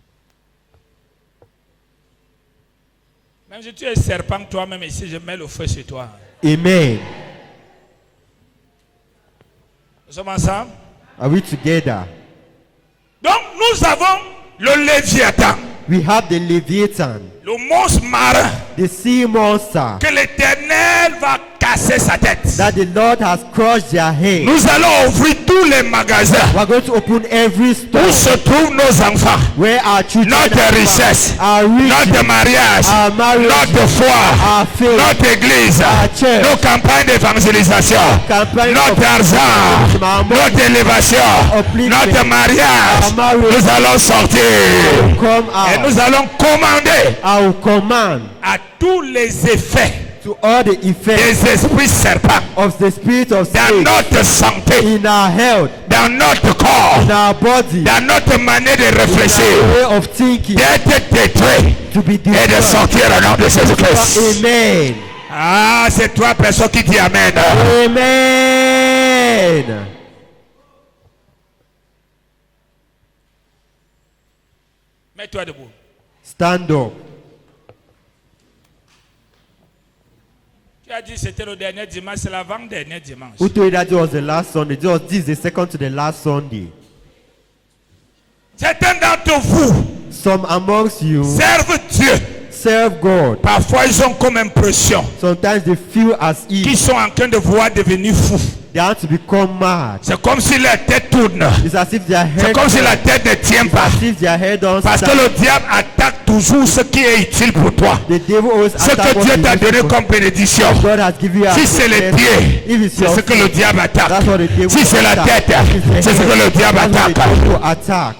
Même si tu es serpent toi-même ici, je mets le feu sur toi. Amen. Nous sommes ensemble? Are we together? Donc nous avons le Léviathan, We have the Leviathan, le monstre marin, the sea monster, que l'Éternel va casser sa tête. that the Lord has crushed their head. Nous allons ouvrir tous les magasins We are going to open every store où se trouvent nos enfants. where our children Notre are richesse, found, our notre riches, mariage, our marriage, notre foi, our faith, notre église, our church, nos campagnes d'évangélisation, campaign notre of argent, our money, notre élévation, upliftment, notre mariage. our marriage, Nous allons sortir come et out. nous allons commander I will command à tous les effets to all the effects des esprits serpents of the spirit of dans snake notre santé, in our health, dans notre corps, in our body, dans notre manière de in réfléchir, our way of thinking, d'être détruit to be et de destroyed. sortir au nom de Jésus-Christ. Amen. Ah, c'est toi, personne qui dit Amen. Amen. Mets-toi debout. Stand up. Tu as dit que c'était le dernier dimanche, c'est l'avant-dernier dimanche. Who told you that it was the last Sunday? This is the second to the last Sunday. Certains d'entre vous Some amongst you servent Dieu. serve God. Parfois, ils ont comme impression Sometimes they feel as qu'ils if sont en train de vouloir devenir fous. they have to become mad. C'est comme si leur tête tourne. It's as if their C'est head, comme si la tête ne tient pas. as if their head don't Parce que stand. le diable attaque toujours ce qui est utile pour toi. The devil always Ce attack que what Dieu is t'a donné useful. comme bénédiction. God has given you as Si c'est les a pieds, if it's c'est your ce que le feet, diable attaque. that's what the devil Si c'est la attack. tête, If it's the c'est ce que head, le diable that's what the attaque. devil attack.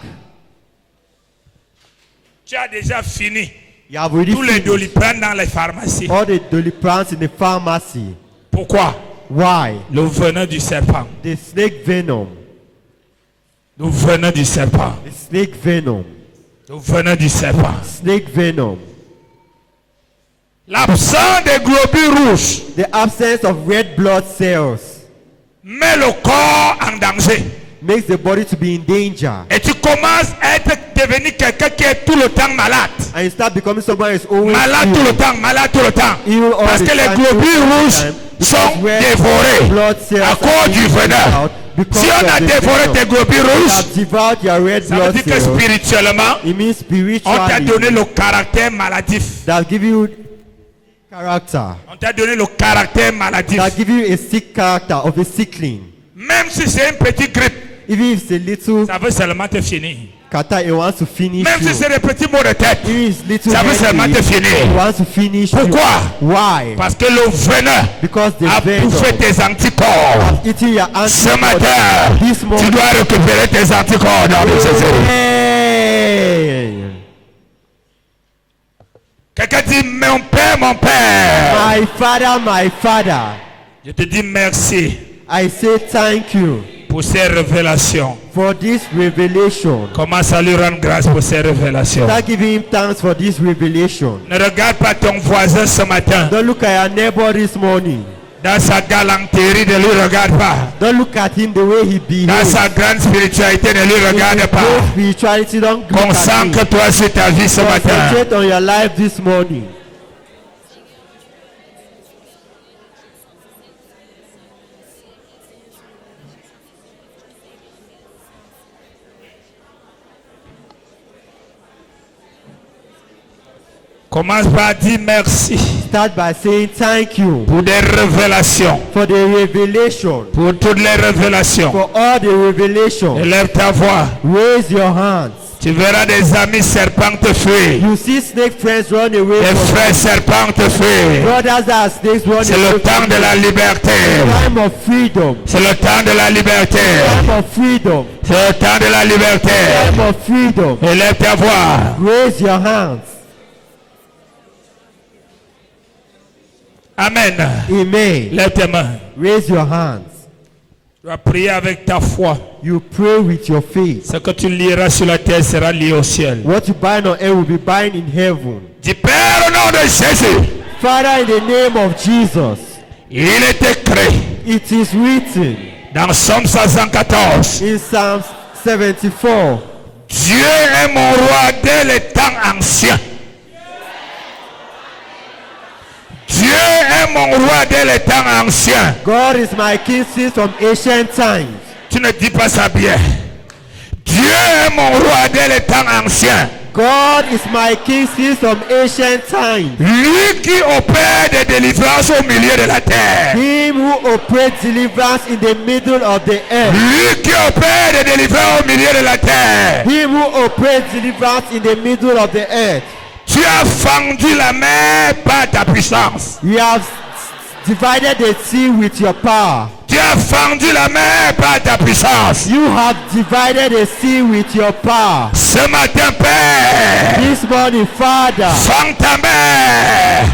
Tu as déjà fini You have already tous les finished doliprane dans les pharmacies. all the doliprane in the pharmacy. Pourquoi? Why? Le venin du serpent. The snake venom. Le venin du serpent. The snake venom. Le venin du serpent. Snake venom. L'absence des globules rouges The absence of red blood cells met le corps en danger. makes the body to be in danger. Et tu commences à devenir quelqu'un qui est tout le temps malade. And you start becoming someone who is always Malade tout le temps, malade tout le temps. Ill all Parce the que les time, globules all the rouges time, sont because red dévorés blood cells à cause are du being venin. out because Si on a of the dévoré venom. tes globules You rouges, have devoured your red ça veut blood dire que cells. spirituellement, It means on t'a donné spiritually le caractère maladif. that give you character. On t'a donné le caractère maladif. That give you a sick character of a sickling. Même si c'est une petite grippe, Even if it's a little ça veut seulement te finir. kata, it wants to finish Même si you. c'est des petits maux de tête, Even if it's little ça veut seulement te headache, it finir. wants to finish Pourquoi? you. Why? Parce que le venin Because the a venom bouffé tes anticorps. eating your Ce antibodies. matin, This tu morning. dois récupérer tes anticorps dans le Jésus. Amen. Quelqu'un dit, mon père, mon père. My father, my father. Je te dis merci I say thank you pour ces révélations. for this revelation. Commence à lui rendre grâce pour ces révélations. Start giving him thanks for this revelation. Ne regarde pas ton voisin ce matin. Don't look at your neighbor this morning. Dans sa galanterie, ne lui regarde pas. Don't look at him the way he Dans behaves. sa grande spiritualité, ne lui In regarde his pas. great spirituality, don't look at him. Concentre-toi sur ta vie ce matin. Concentrate on your life this morning. Commence par dire merci Start by saying thank you pour des révélations. for the revelation, Pour toutes les révélations. for all the revelation. Élève ta voix. Raise your hands. Tu verras des amis serpents te fuir. You see snake friends run away Des from frères serpents te fuir. brothers that are snakes run C'est away le temps from de la liberté. time of freedom. C'est le temps de la liberté. Time of freedom. C'est le temps de la liberté. Time of freedom. Élève ta voix. Raise your hands. Amen. Amen. Lève tes mains. Raise your hands. Tu vas prier avec ta foi. You pray with your faith. Ce que tu liras sur la terre sera lié au ciel. What you bind on earth will be bound in heaven. Dis Père au nom de Jésus. Father, in the name of Jesus, Il est écrit it is written dans Psaume 114. in Psalm 74, Dieu est mon roi dès les temps anciens. est mon roi dès les temps anciens. God is my king since from ancient times. Tu ne dis pas ça bien. Dieu est mon roi dès les temps anciens. God is my king since from ancient times. Lui qui opère des délivrances au milieu de la terre. Him who operates deliverance in the middle of the earth. Lui qui opère des délivrances au milieu de la terre. Him who operates deliverance in the middle of the earth. Tu as fendu la mer par ta puissance. You have divided the sea with your power. Tu as fendu la mer par ta puissance. You have divided the sea with your power. Ce matin, Père, This morning, Father, fends ta main.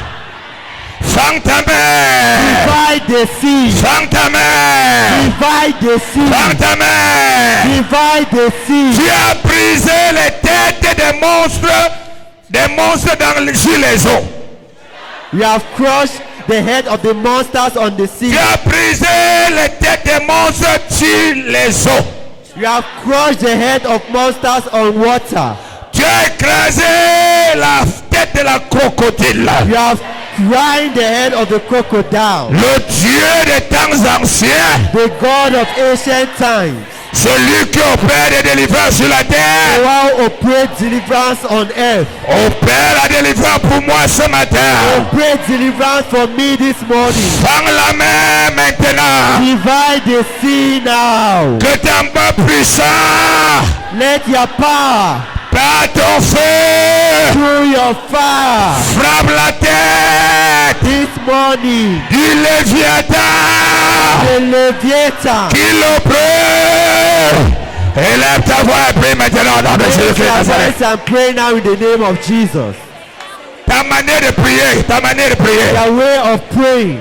Fends ta main. divide the sea. Fends ta main. Divide the sea. Fends ta main. Divide the Tu sea. as brisé les têtes des monstres sur les eaux. You have crushed the head of the monsters on the sea. Tu as brisé les têtes des monstres sur les eaux. You have crushed the head of monsters on water. Tu as écrasé la tête de la crocodile. You have grind the head of the crocodile. Le Dieu des temps anciens, The God of ancient times. celui qui opère des délivrances sur la The terre, one who operates deliverance on earth. opère la délivrance pour moi ce matin. Operate deliverance for me this morning. Fends la main maintenant. Divide the sea now. Que ta main puissante, Let your power par ton feu, through your fire frappe la tête this morning. du Léviathan The Leviathan. qui l'oppresse. Élève ta voix et prie maintenant dans le nom de Raise Jésus-Christ de your Nazareth. voice and pray now in the name of Jesus. Ta manière de prier, ta manière de prier. Your way of praying.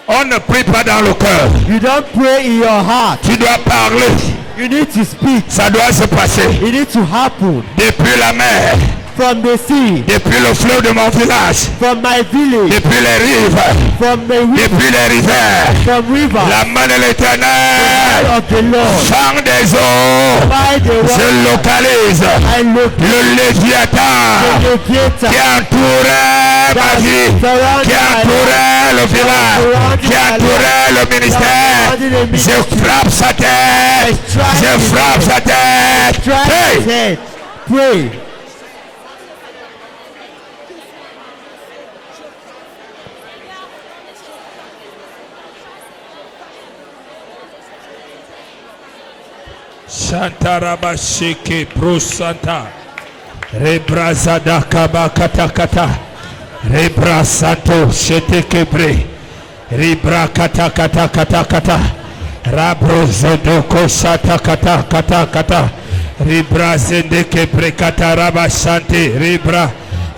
On ne prie pas dans le cœur. You don't pray in your heart. Tu dois parler. You need to speak. Ça doit se passer. It needs to happen. Depuis la mer, From the sea, depuis le fleuve de mon village, from my village, depuis les rives, from the river, depuis les rivières. from river, La main de l'Éternel of the Lord. fend des eaux. By the Je water, localise I look le Léviathan the Leviathan qui entourait ma vie, qui entourait le village, qui entourait le ministère. Je frappe sa tête. Je frappe sa tête. strike Hey! his head. Pray. Shantaraba sheke pro santa. Rebrazada kaba kata kata. Rebra santo shete kebre. Rebra kata kata kata kata. Rabro zodoko shata kata kata kata. Rebra zende kebre kata raba shante.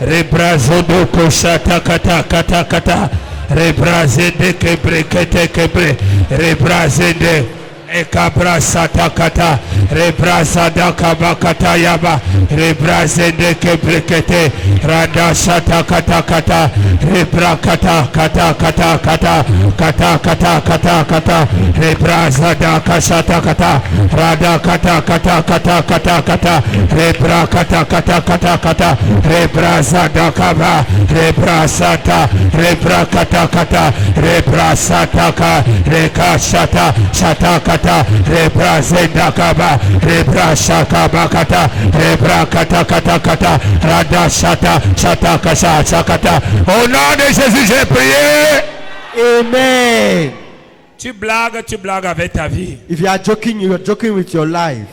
Rebra zodoko shata kata kata kata. Rebra zende kebre kete kebre. Rebra zende. Ekabra satakata, rebra sadaka bakata yaba, rebra zende kebrekete, rada satakata kata, rebra kata kata kata kata, kata kata kata kata, rebra sadaka satakata, rada kata kata kata kata kata, rebra kata kata kata kata, rebra sadaka ba, rebra sata, rebra kata kata, rebra sataka, reka sata, sataka. Rebra zenda kaba, rebra shaka bakata, rebra kata kata kata, rada shata shata kasa sakata. Au nom de Jésus, j'ai prié. Amen. Tu blagues avec ta vie. If you are joking with your life.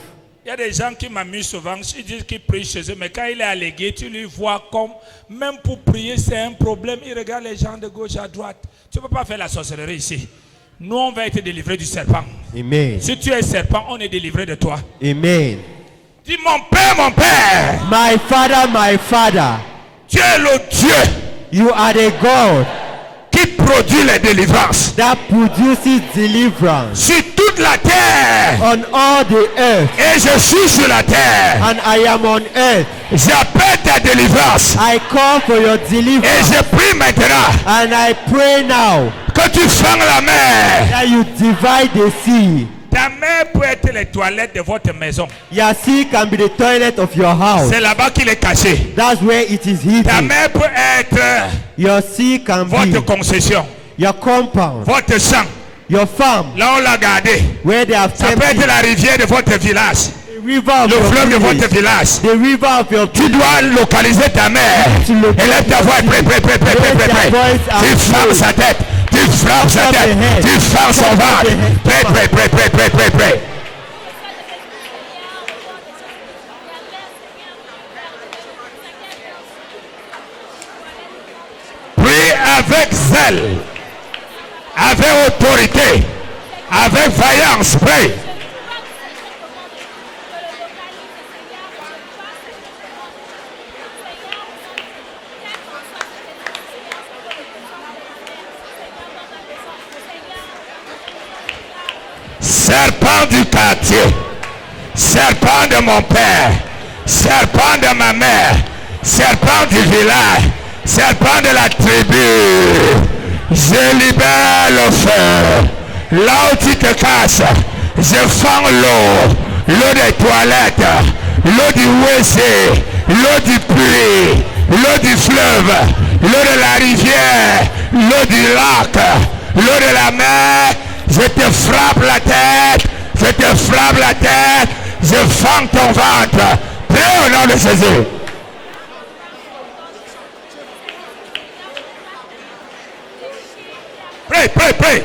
Il y a des gens qui m'amusent souvent, ils disent qu'ils prient chez eux, mais quand il est allégué, tu lui vois comme, même pour prier, c'est un problème. Il regarde les gens de gauche à droite. Tu ne peux pas faire la sorcellerie ici. Nous, on va être délivrés du serpent. Amen. Si tu es serpent, on est délivré de toi. Amen. Dis mon Père, My Father, tu es le Dieu you are the God qui produit les délivrances that produces deliverance sur toute la terre. terre. on all the earth, Et je suis sur la terre. and I am on earth. J'appelle ta délivrance. I call for your Et deliverance, je prie maintenant and I pray now que tu fends la mer. that you divide the sea. Ta mer peut être les toilettes de votre maison. Your sea can be the toilet of your house. C'est là-bas qu'il est caché. That's where it is Ta hidden. mer peut être Your sea can votre be concession, your compound, votre champ. your farm, Là on l'a gardé. where they have Ça peut kept être it. la rivière de votre village, The river of le your fleuve de votre village. village. The river of your Tu dois localiser ta mère. Élève ta voix. Prêt. Tu frappes sa tête. Tu frappes sa tête. Tu frappes son ventre. Prêt. Prie avec zèle, avec autorité, avec vaillance. Prêt. Serpent du quartier, serpent de mon père, serpent de ma mère, serpent du village, serpent de la tribu, je libère le feu. Là où tu te caches, je fends l'eau des toilettes, l'eau du WC, l'eau du puits, l'eau du fleuve, l'eau de la rivière, l'eau du lac, l'eau de la mer. Je te frappe la tête, je fends ton ventre. Prie au nom de Jésus. Prie.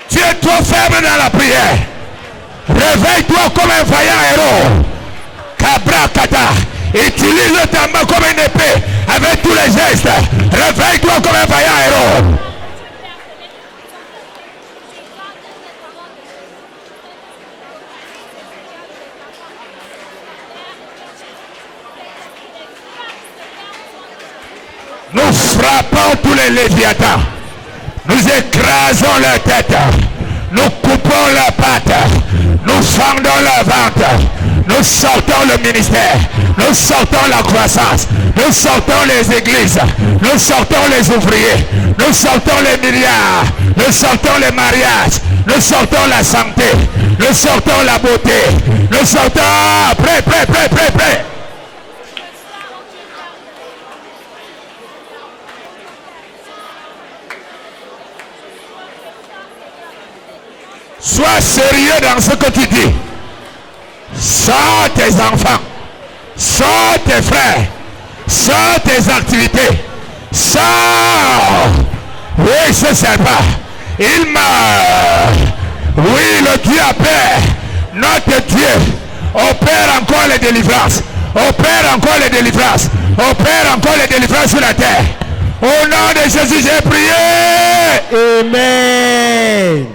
Tu es trop faible dans la prière. Réveille-toi comme un vaillant héros. Kabrakata. Utilise ta main comme une épée avec tous les gestes. Réveille-toi comme un vaillant héros. Nous frappons tous les léviathans. Nous écrasons leur tête. Nous coupons leurs pattes. Nous fendons leur ventre. Nous sortons le ministère. Nous sortons la croissance. Nous sortons les églises. Nous sortons les ouvriers. Nous sortons les milliards. Nous sortons les mariages. Nous sortons la santé. Nous sortons la beauté. Nous sortons... Prêt. Sois sérieux dans ce que tu dis. Sors tes enfants. Sors tes frères. Sors tes activités. Sors. Oui, ce serpent. Il meurt. Oui, le Dieu a peur. Notre Dieu opère encore les délivrances. Opère encore les délivrances. Opère encore les délivrances sur la terre. Au nom de Jésus, j'ai prié. Amen.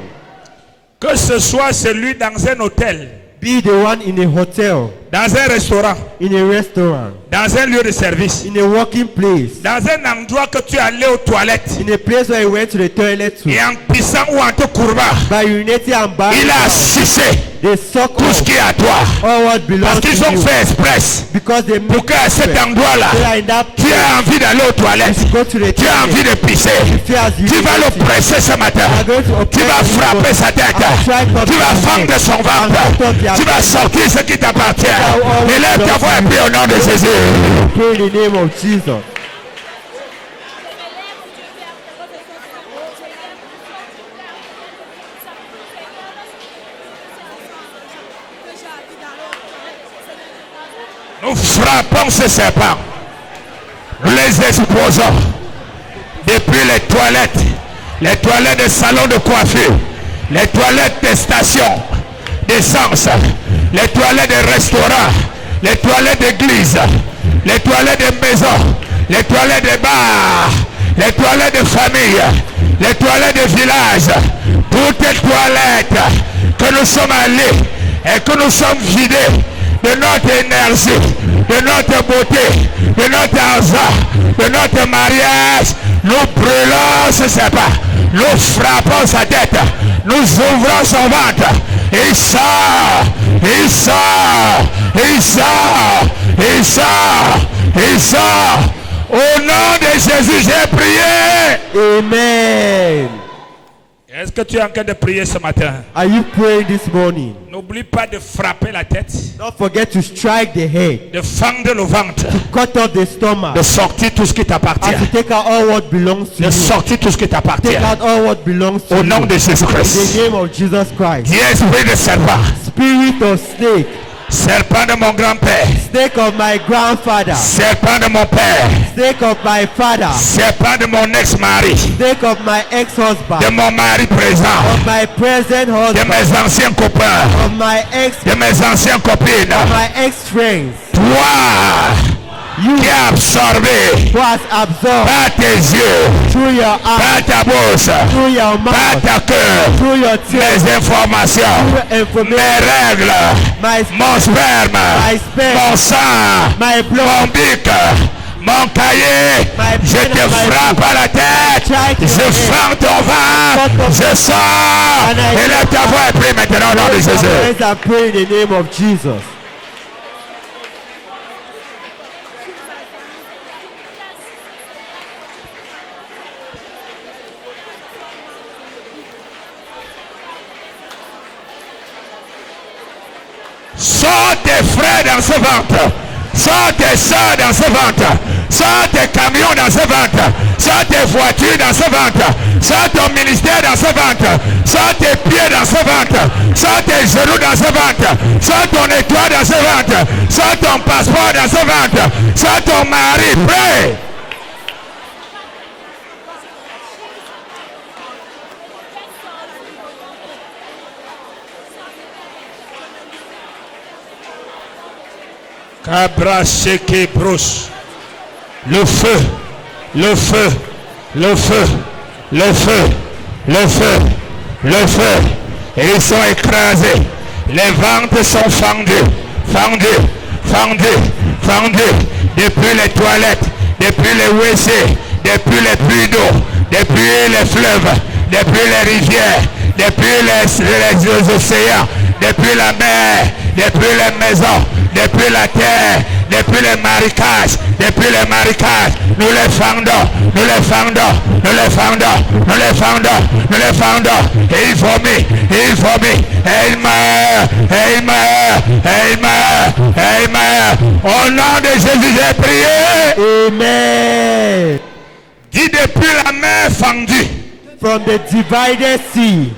Que ce soit celui dans un hôtel, Be the one in a hotel, dans un restaurant, in a restaurant, dans un lieu de service, in a working place, dans un endroit que tu es allé aux toilettes, in a place where you went to the toilet to, et en pissant ou en te courbant, by urinating and il a bowing, sucé they suck tout ce up qui est à toi. all what belongs Parce to qu'ils ont you. fait express Because they pour make qu'à cet they endroit-là, are in that tu as envie d'aller aux toilettes, go to the tu as envie toilet. de pisser, feel as tu vas le urinating. presser ce matin, You are going to tu vas oppress frapper him. sa tête, And try to tu vas oppress fendre him. son And ventre, lift up your tu vas sortir ce qui t'appartient. all Élève ta voix et prie au nom de Jésus. Pray in the name of Jesus. Nous frappons ce serpent. Nous les exposons depuis les toilettes des salons de coiffure, les toilettes des stations d'essence, les toilettes des restaurants, les toilettes d'église, les toilettes des maisons, les toilettes des bars, les toilettes de famille, les toilettes de village, toutes les toilettes que nous sommes allés et que nous sommes vidés de notre énergie, de notre beauté, de notre argent, de notre mariage. Nous brûlons ce serpent. Nous frappons sa tête. Nous ouvrons son ventre. Il sort. Il sort. Il sort. Il sort. Il sort. Au nom de Jésus, j'ai prié. Amen. Est-ce que tu es en train de prier ce matin? Are you praying this morning? N'oublie pas de frapper la tête, Don't forget to strike the head, de fendre le ventre, cut off the stomach, de sortir tout ce qui t'appartient, and to take out all what belongs to de you. sortir tout ce qui t'appartient. Take out all what belongs to Au you. nom de In Jésus-Christ. the name of Jesus Christ. Dis esprit de serpent, Spirit of snake, serpent de mon grand-père, snake of my grandfather, serpent de mon père, snake of my father, serpent de mon ex-mari, snake of my ex-husband, de mon mari présent, of my present de husband, mes anciens copains, of my ex, de mes anciennes copines. of my ex-friends, Toi you qui as absorbé who has absorbed par tes yeux, through your par eyes, ta bouche, through your par mouth, ta cœur, through your tears, mes informations, through mes information, règles, my mon sperme, My sperme, mon sang, my mon blood, bic, mon cahier, My je pen te and my frappe book. à la tête, Strike je your head. fends ton ventre, Cut off je sors, And I élève ta voix et prie maintenant au nom de Raise your Jésus. hands and pray in the name of Jesus. Sors tes frères dans ce ventre. Sors tes soeurs dans ce ventre. Sors tes camions dans ce ventre. Sors tes voitures dans ce ventre. Sors ton ministère dans ce ventre. Sors tes pieds dans ce ventre. Sors tes genoux dans ce ventre. Sors ton étoile dans ce ventre. Sors ton passeport dans ce ventre. Sors ton mari. Prie. Cabra Sheke Brouche. Le feu, le feu, le feu, le feu, le feu, le feu. Et ils sont écrasés. Les ventres sont fendus, fendus, fendus, fendus. Depuis les toilettes, depuis les WC, depuis les puits d'eau, depuis les fleuves, depuis les rivières, depuis les océans, depuis la mer, depuis les maisons, depuis la terre, depuis les marécages, nous les fendons, nous les fendons, nous les fendons, nous les fendons, nous les fendons. Et il vomit, et il meurt, et il meurt, et il meurt, et il meurt. Au nom de Jésus, j'ai prié. Amen. Dis depuis la mer fendue. From the divided sea,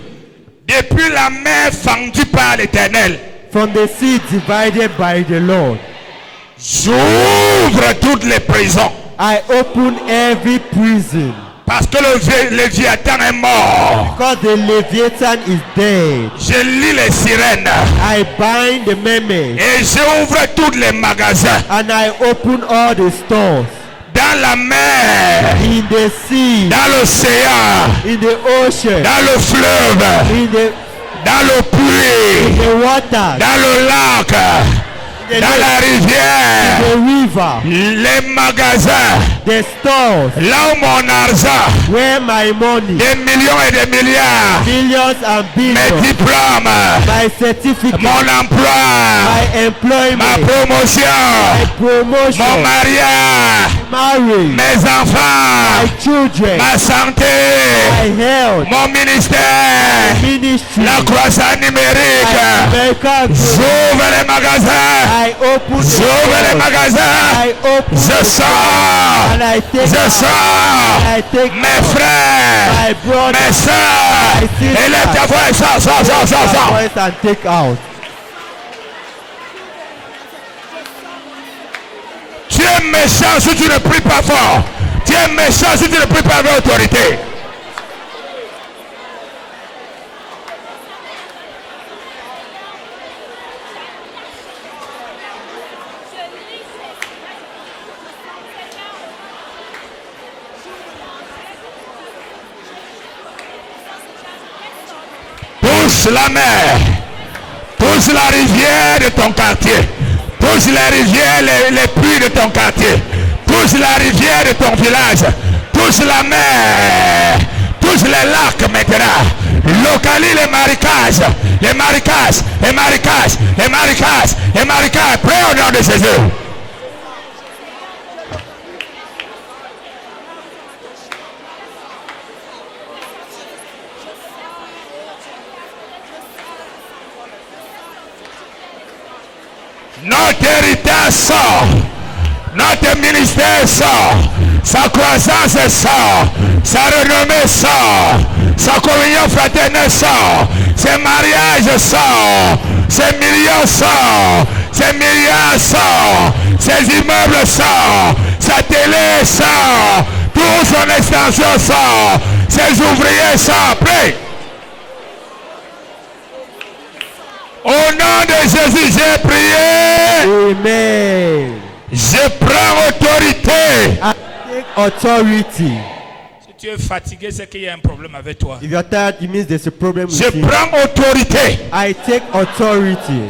Depuis la mer fendue par l'Éternel, from the sea divided by the Lord, j'ouvre toutes les prisons. I open every prison. Parce que le Léviathan est mort. Because the Leviathan is dead, Je lis les sirènes I bind the mermaids et j'ouvre tous les magasins. and I open all the stores Dans la mer, in the sea, dans l'océan, in the ocean, dans le fleuve, dans le puits, in the water, dans le lac, in dans la rivière, the river, les magasins, the stores, là où mon argent, where my money, des millions et des milliards, millions and mes billions, diplômes, my certificate, mon emploi, my employment, ma promotion, my mon promotion, mariage, marriage, mes enfants, my children, ma santé, my health, mon ministère, ministry, la croissance numérique. my American growth. J'ouvre les magasins, I open the j'ouvre les doors. magasins, I open je the sors, and I take je out. sors, I take mes out frères, my brother, mes soeurs, my sister. élève ta voix et sors, sors, sors, sors, my sors. voice and take out. Tu es méchant si tu ne pries pas fort. Tu es méchant si tu ne pries pas avec autorité. Touche la mer, touche la rivière de ton quartier, touche les rivières, les puits de ton quartier, touche la rivière de ton village, touche la mer, touche les lacs maintenant, localise les marécages, les marécages, les marécages, les marécages, les marécages. Prie au nom de Jésus. Notre héritage sort, notre ministère sort, sa croissance sort, sa renommée sort, sa communion fraternelle sort, ses mariages sortent, ses millions sortent, ses milliards sortent, ses immeubles sortent, sa télé sort, toute son extension sort, ses ouvriers sortent. Prie. Au nom de Jésus, j'ai prié. Amen. Je prends autorité. I take authority. Si tu es fatigué, c'est qu'il y a un problème avec toi. If you're tired, it means there's a problem Je with you. prends autorité I take authority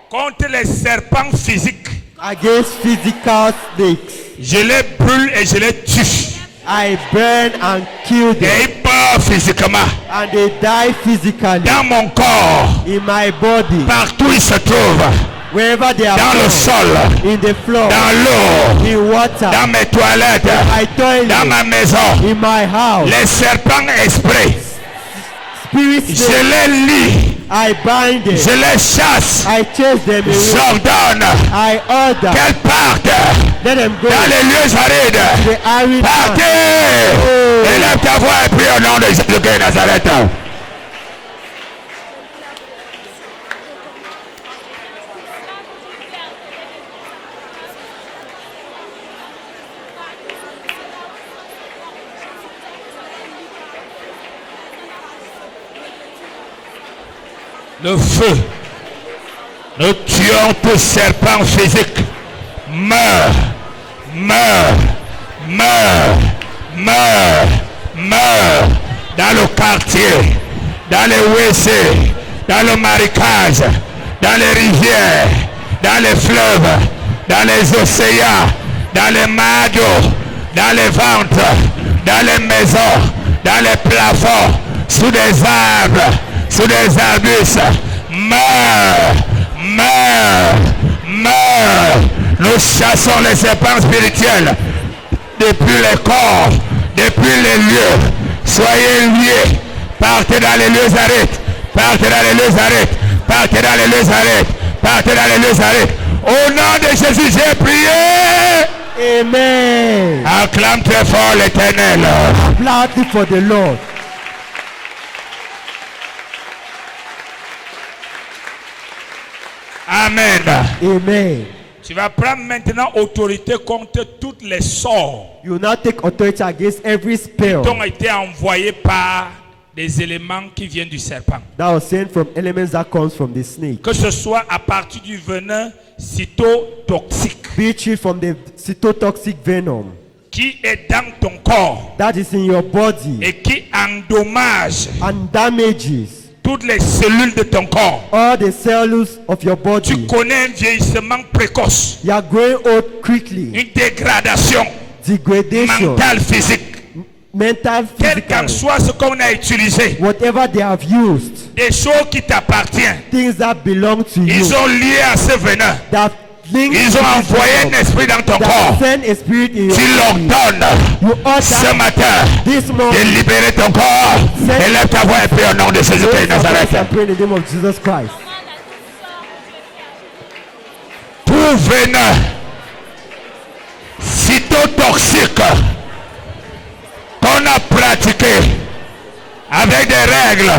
contre les serpents physiques. against physical snakes. Je les brûle et je les tue. I burn and kill Et them, ils meurent physiquement. and they die physically Dans mon corps, in my body, partout ils se trouvent. wherever they are Dans le found, sol, in the floor, dans l'eau, in water, dans mes toilettes, my dans ma toilet, maison. in my house. Les serpents esprits, Spirit je snakes, les lie, I bind them, je les chasse. I chase them away, J'ordonne I order, qu'elles partent let them go dans les lieux arides. the arid Partez! land. Élève ta voix et prie au nom de Jésus-Christ de Nazareth. Le feu. Nous tuons tout serpent physique. Meurs, meurs, meurs, meurs, meurs dans le quartier, dans les WC, dans le marécage, dans les rivières, dans les fleuves, dans les océans, dans les mados, dans les ventres, dans les maisons, dans les plafonds, sous des arbres, sous des arbustes. Meurs, meurs, meurs. Nous chassons les serpents spirituels depuis les corps, depuis les lieux. Soyez liés. Partez dans les lieux arides. Partez dans les lieux arides. Partez dans les lieux arides. Partez dans les lieux arides. Au nom de Jésus, j'ai prié. Amen. Acclame très fort l'Éternel. Loudly for the Lord. Amen. Amen. Tu vas prendre maintenant autorité contre toutes les sorts You will now take authority against every spell qui ont été envoyés par des éléments qui viennent du serpent. that was sent from elements that comes from the snake. Que ce soit à partir du venin cytotoxique Be it from the cytotoxic venom qui est dans ton corps that is in your body et qui endommage and damages toutes les cellules de ton corps. all the cells of your Tu body. connais un vieillissement précoce, You are growing old quickly. une dégradation Degradation, mentale, physique. mental, Quel qu'en physical, soit ce qu'on a utilisé, whatever they have used, des choses qui t'appartiennent, things that belong to you, ils ont lié à ce venin. that link Ils ont envoyé un esprit dans ton corps. that send a spirit in your Tu body. l'ordonnes You ce order matin this de morning. libérer ton corps. Élève ta voix et prie au nom de Jésus-Christ de Raise your voice Nazareth. and pray in the name of Jesus Christ. Tout venin cytotoxique qu'on a pratiqué avec des règles,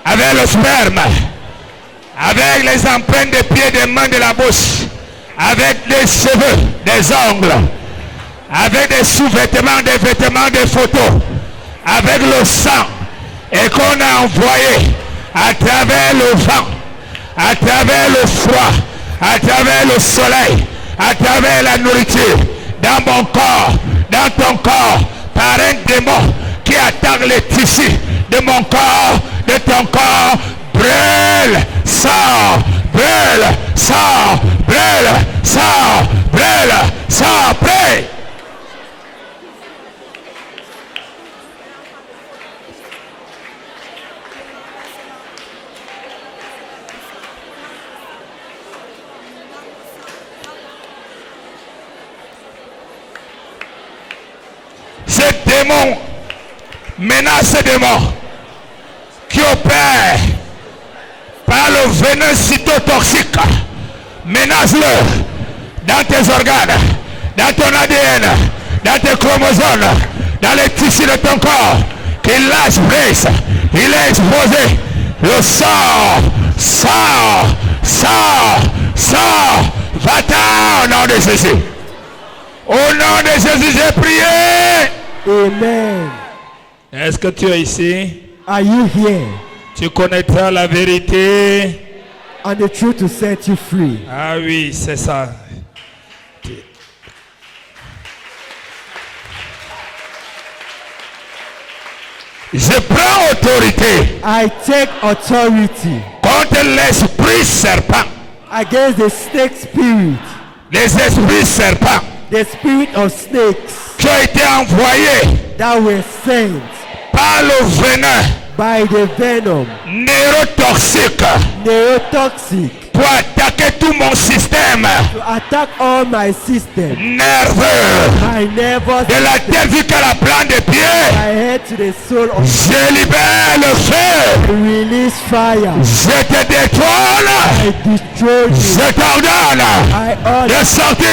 avec le sperme, avec les empreintes des pieds, des mains, de la bouche, avec des cheveux, des ongles, avec des sous-vêtements, des vêtements, des photos, avec le sang, et qu'on a envoyé à travers le vent, à travers le froid, à travers le soleil, à travers la nourriture, dans mon corps, dans ton corps, par un démon qui attaque les tissus de mon corps, de ton corps. Brûle, sort, brûle, sort, brûle, sort, brûle, sort, brûle. démons, menace démons qui opèrent par le venin cytotoxique, menace-le dans tes organes, dans ton ADN, dans tes chromosomes, dans les tissus de ton corps, qu'il lâche prise, il est exposé, le sort, va-t'en au nom de Jésus. Au nom de Jésus, j'ai prié. Amen. Est-ce que tu es ici? Are you here? Tu connaîtras la vérité. And the truth to set you free. Ah oui, c'est ça. Je prends autorité I take authority contre l'esprit serpent. against the snake spirit, Les esprits serpents the spirit of snakes qui ont été envoyés that were sent par le venin by the venom, neurotoxique neurotoxic, pour attaquer tout mon système to attack all my system, nerveux my nervous de la system, tête jusqu'à la plante des pieds. my head to the soul of Je libère le feu. release fire. Je te détrône. I destroy you. Je t'ordonne I order de sortir.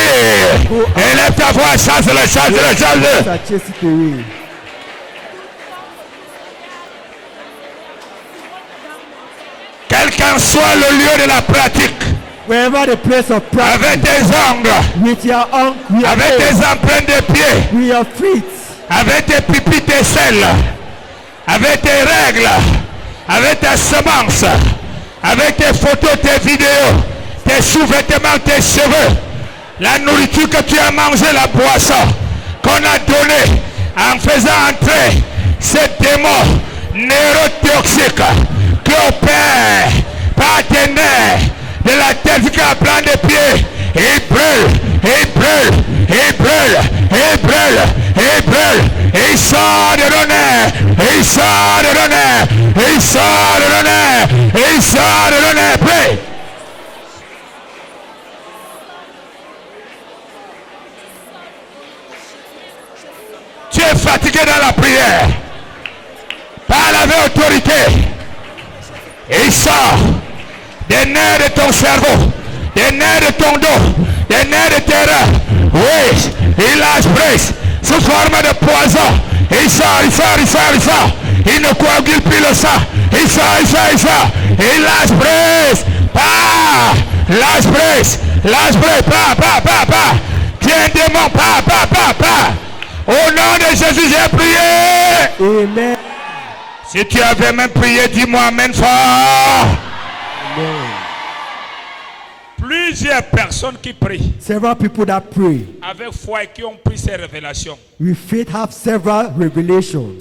Élève ta voix, change-le, change-le, change-le. to chase it away. Quel qu'en soit le lieu de la pratique, Wherever the place of practice, avec tes ongles, with your own, with your avec tes hands, empreintes de pied, with your feet, avec tes pipis, tes selles, avec tes règles, avec ta semence, avec tes photos, tes vidéos, tes sous-vêtements, tes cheveux, la nourriture que tu as mangée, la boisson qu'on a donnée en faisant entrer ces démons neurotoxiques qui opèrent par tes nerfs de la tête jusqu'à la plante des pieds. Il brûle, il brûle, il brûle, il brûle, il brûle. Il sort de l'honneur, il sort de l'honneur, il sort de l'honneur, il sort de l'honneur. Prie. Tu es fatigué dans la prière. Parle avec autorité. Il sort des nerfs de ton cerveau, des nerfs de ton dos, des nerfs de tes reins. Oui, il lâche prise sous forme de poison. Il sort, il sort, il sort, il sort. Il ne coagule plus le sang. Il sort, il sort, il sort. Il lâche prise. Pas. Lâche prise. Lâche prise. Pas. Tu es un démon. Pas. Au nom de Jésus, j'ai prié. amen. Si tu avais même prié, dis-moi amen fort. Amen. Plusieurs personnes qui prient Several people that pray avec foi et qui ont pris ces révélations with faith have several revelations,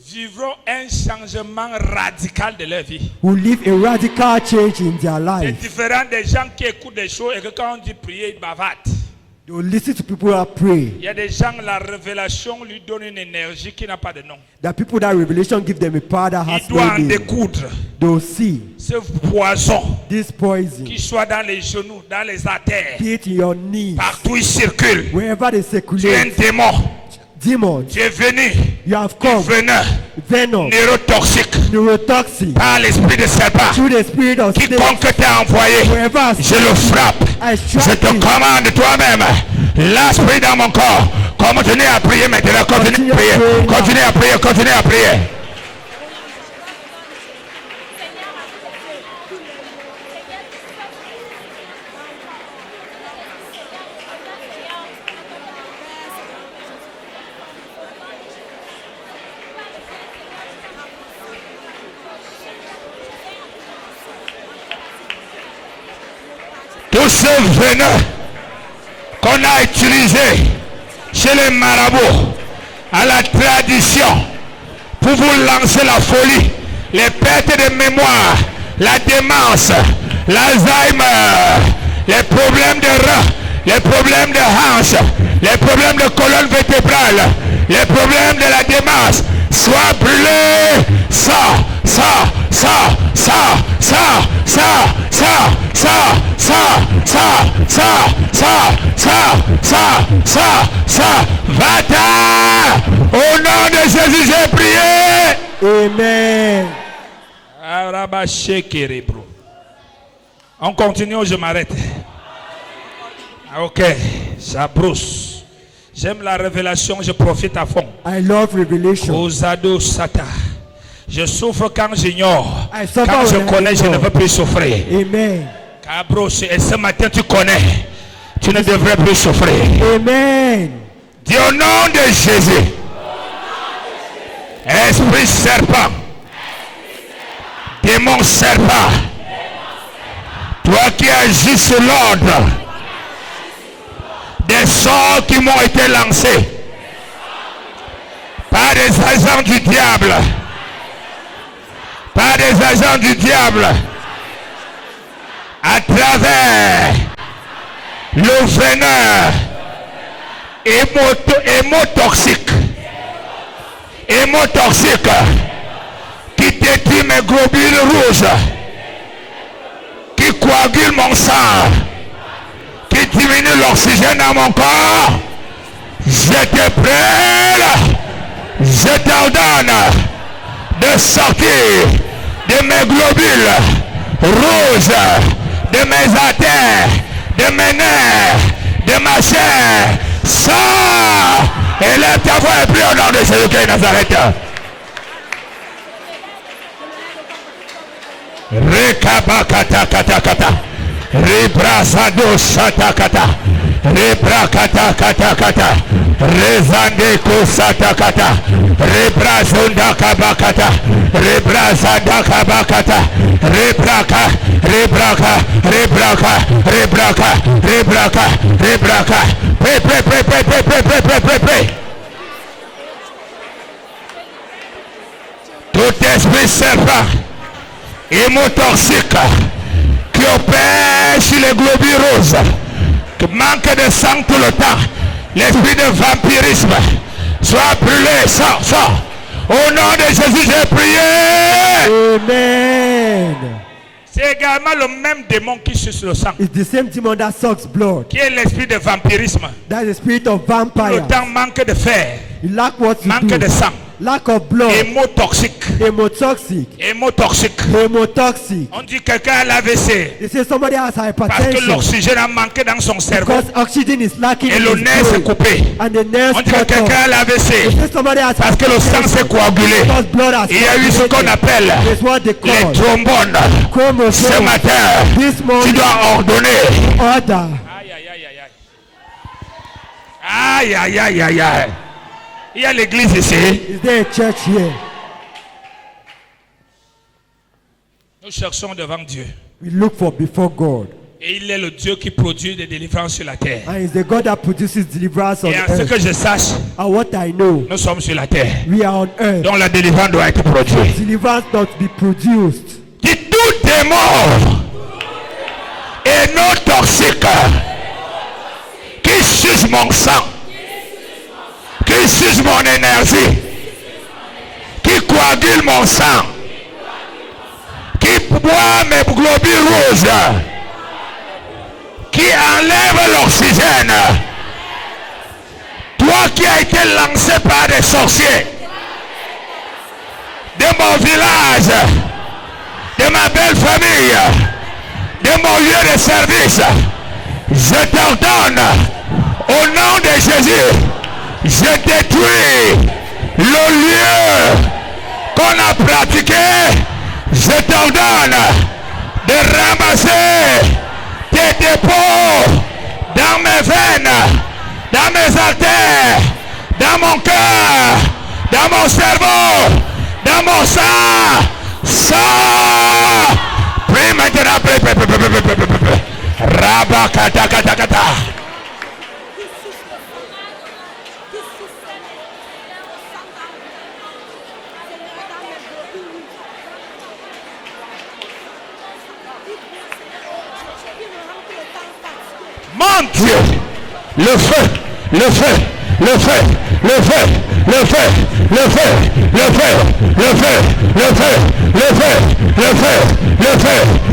vivront un changement radical de leur vie. who live a radical change in their C'est life. différent des gens qui écoutent des choses et que quand on dit prier, ils bavardent. They will listen to people that pray. Il y a des gens, la révélation lui donne une énergie qui n'a pas de nom. The people that revelation give them a power that has Il doit no en name. découdre They will see ce poison this poison, qui soit dans les genoux, dans les artères, be it in your knees, partout il circule. wherever they Tu es un circulate. démon. Demons, Tu es venu, you have come, venin venom, neurotoxique neurotoxin, par l'esprit de serpent. through the spirit of snake. Quiconque t'a envoyé, Wherever je le frappe. I Je strike te you. commande toi-même. L'esprit dans mon corps. Continue à prier maintenant. Continue à prier. Continue à prier. Continue à prier. Tout ce venin qu'on a utilisé chez les marabouts, à la tradition, pour vous lancer la folie, les pertes de mémoire, la démence, l'Alzheimer, les problèmes de reins, les problèmes de hanches, les problèmes de colonne vertébrale, les problèmes de la démence, soient brûlés, Va-t'en. Au nom de Jésus, j'ai prié. Amen. On continue ou je m'arrête? Ok, ça brousse. J'aime la révélation, je profite à fond. I love revelation. Osado Sata. Je souffre quand j'ignore. I suffer Quand je when I connais, je ne ignore. veux plus souffrir. Amen. Cabros, et ce matin tu connais. Tu ne devrais plus souffrir. Amen. Dis au nom de Jésus. Esprit serpent. Démon serpent. Toi qui agis sur l'ordre des sorts qui m'ont été lancés par des agents du diable. Par des agents du diable. À travers le venin hémotoxique qui détruit mes globules rouges, qui coagule mon sang, qui diminue l'oxygène dans mon corps. Je te prie, je t'ordonne de sortir de mes globules rouges, de mes artères, de mes nerfs, de ma chair. Sors et lève ta voix et prie au nom de Jésus-Christ de Nazareth. Rekabakatakata, Rebrasado Shatakata, Rebrakatakata, Rezandeko Satakata, Rebrazunda Kabakata, Rebrazanda Kabakata, Rebraka, Pray. Tout esprit serpent hémotoxique qui opère sur les globules roses, qui manque de sang tout le temps, l'esprit de vampirisme soit brûlé, sort. Au nom de Jésus, j'ai prié. Amen. C'est également le même démon qui suce le sang, It's the same demon that sucks blood. qui est l'esprit de vampirisme. That's the spirit of Tout vampire. le temps manque de fer, You lack what to manque do. de sang, Lack of blood. hémotoxique. Hemotoxic. On dit quelqu'un a l'AVC They say somebody has parce que hypertension l'oxygène a manqué dans son cerveau because oxygen is lacking et in le his nerf s'est brain. coupé. And the nerves On dit que cut quelqu'un off. a l'AVC They say somebody has parce que le sang s'est hypertension coagulé. because blood has Il y a eu ce qu'on coagulated. appelle It's what they les call trombones. Ce chromosome. matin, This tu morning, dois ordonner. order. Aïe. Il y a l'église ici. Is there a church here? Nous cherchons devant Dieu. We look for before God. Et il est le Dieu qui produit des délivrances sur la terre. And it's the God that produces deliverance on Et à ce earth. que je sache, And what I know, nous sommes sur la terre. we are on earth. Donc la délivrance doit être produite. Deliverance must be produced. Dis tout démon et non toxique qui suce mon sang, qui suce mon énergie, qui coagule mon sang, qui boit mes globules rouges, qui enlève l'oxygène. Toi qui as été lancé par des sorciers de mon village, de ma belle famille, de mon lieu de service, je t'ordonne, au nom de Jésus, je détruis le lieu qu'on a pratiqué. Je t'ordonne de ramasser tes dépôts dans mes veines, dans mes artères, dans mon cœur, dans mon cerveau, dans mon sang. Sors! Prie maintenant, prie. Rabakatakata. Mon Dieu, le feu, le feu, le feu, le feu, le feu, le feu, le feu, le feu, le feu, le feu, le feu, le feu,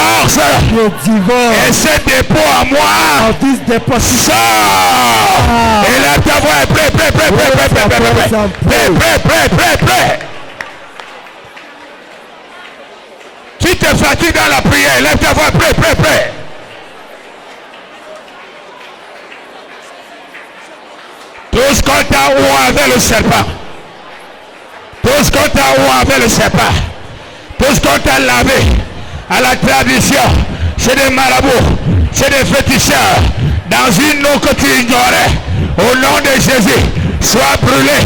divorce The divorce et ce dépôt à moi of this deposit. sort. Et lève ta voix, prêt. Tu te fatigues dans la prière, lève ta voix, prêt. Tout ce qu'on t'a ou avec le serpent. Tout ce qu'on t'a ou avec le serpent. Tout ce qu'on t'a lavé à la tradition, c'est des marabouts, c'est des féticheurs. Dans une eau que tu ignorais, au nom de Jésus, sois brûlé.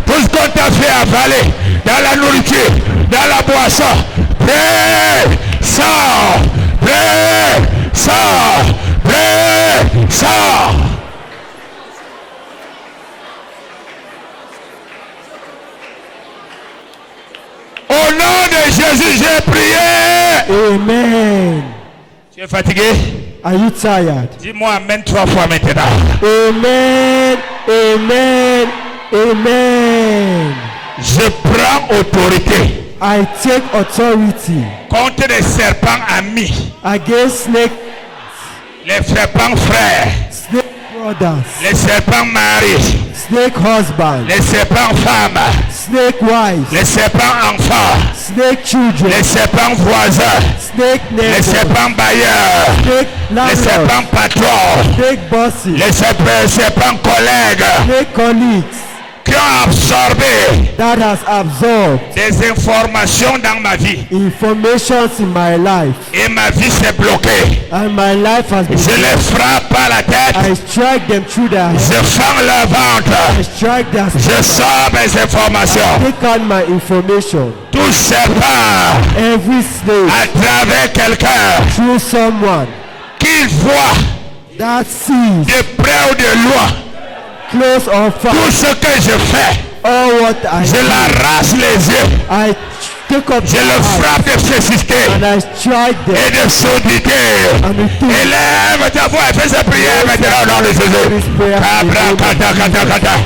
Tout ce qu'on t'a fait avaler dans la nourriture, dans la boisson, brûle, sors. Au nom de Jésus, j'ai prié. Amen. Tu es fatigué? Are you tired? Dis-moi amen 3 fois maintenant. Amen. Je prends autorité I take authority contre les serpents amis, against les serpents frères, snake brothers, les serpents maris, snake husbands, les serpents femmes, snake wives, les serpents enfants, snake children, les serpents voisins, snake les neighbors, serpents bailleurs, snake les landlords, serpents patrons, snake bosses, les serpents collègues snake colleagues qui ont absorbé that has absorbed des informations dans ma vie informations in my life, et ma vie s'est bloquée. and my life has been. Je les frappe à la tête, I strike them through their head. je fends leur I ventre, strike their je stomach. sors mes informations. Take out my information. Tout serpent Every slave à travers quelqu'un through someone qui voit that sees de près ou de loin close or far tout ce que je fais, all what I je do. l'arrache les yeux, I take up je their le eyes frappe de cécité and I strike et them. de surdité. Élève ta voix et fais cette prière maintenant au nom de Jésus. Cabra kata kata kata.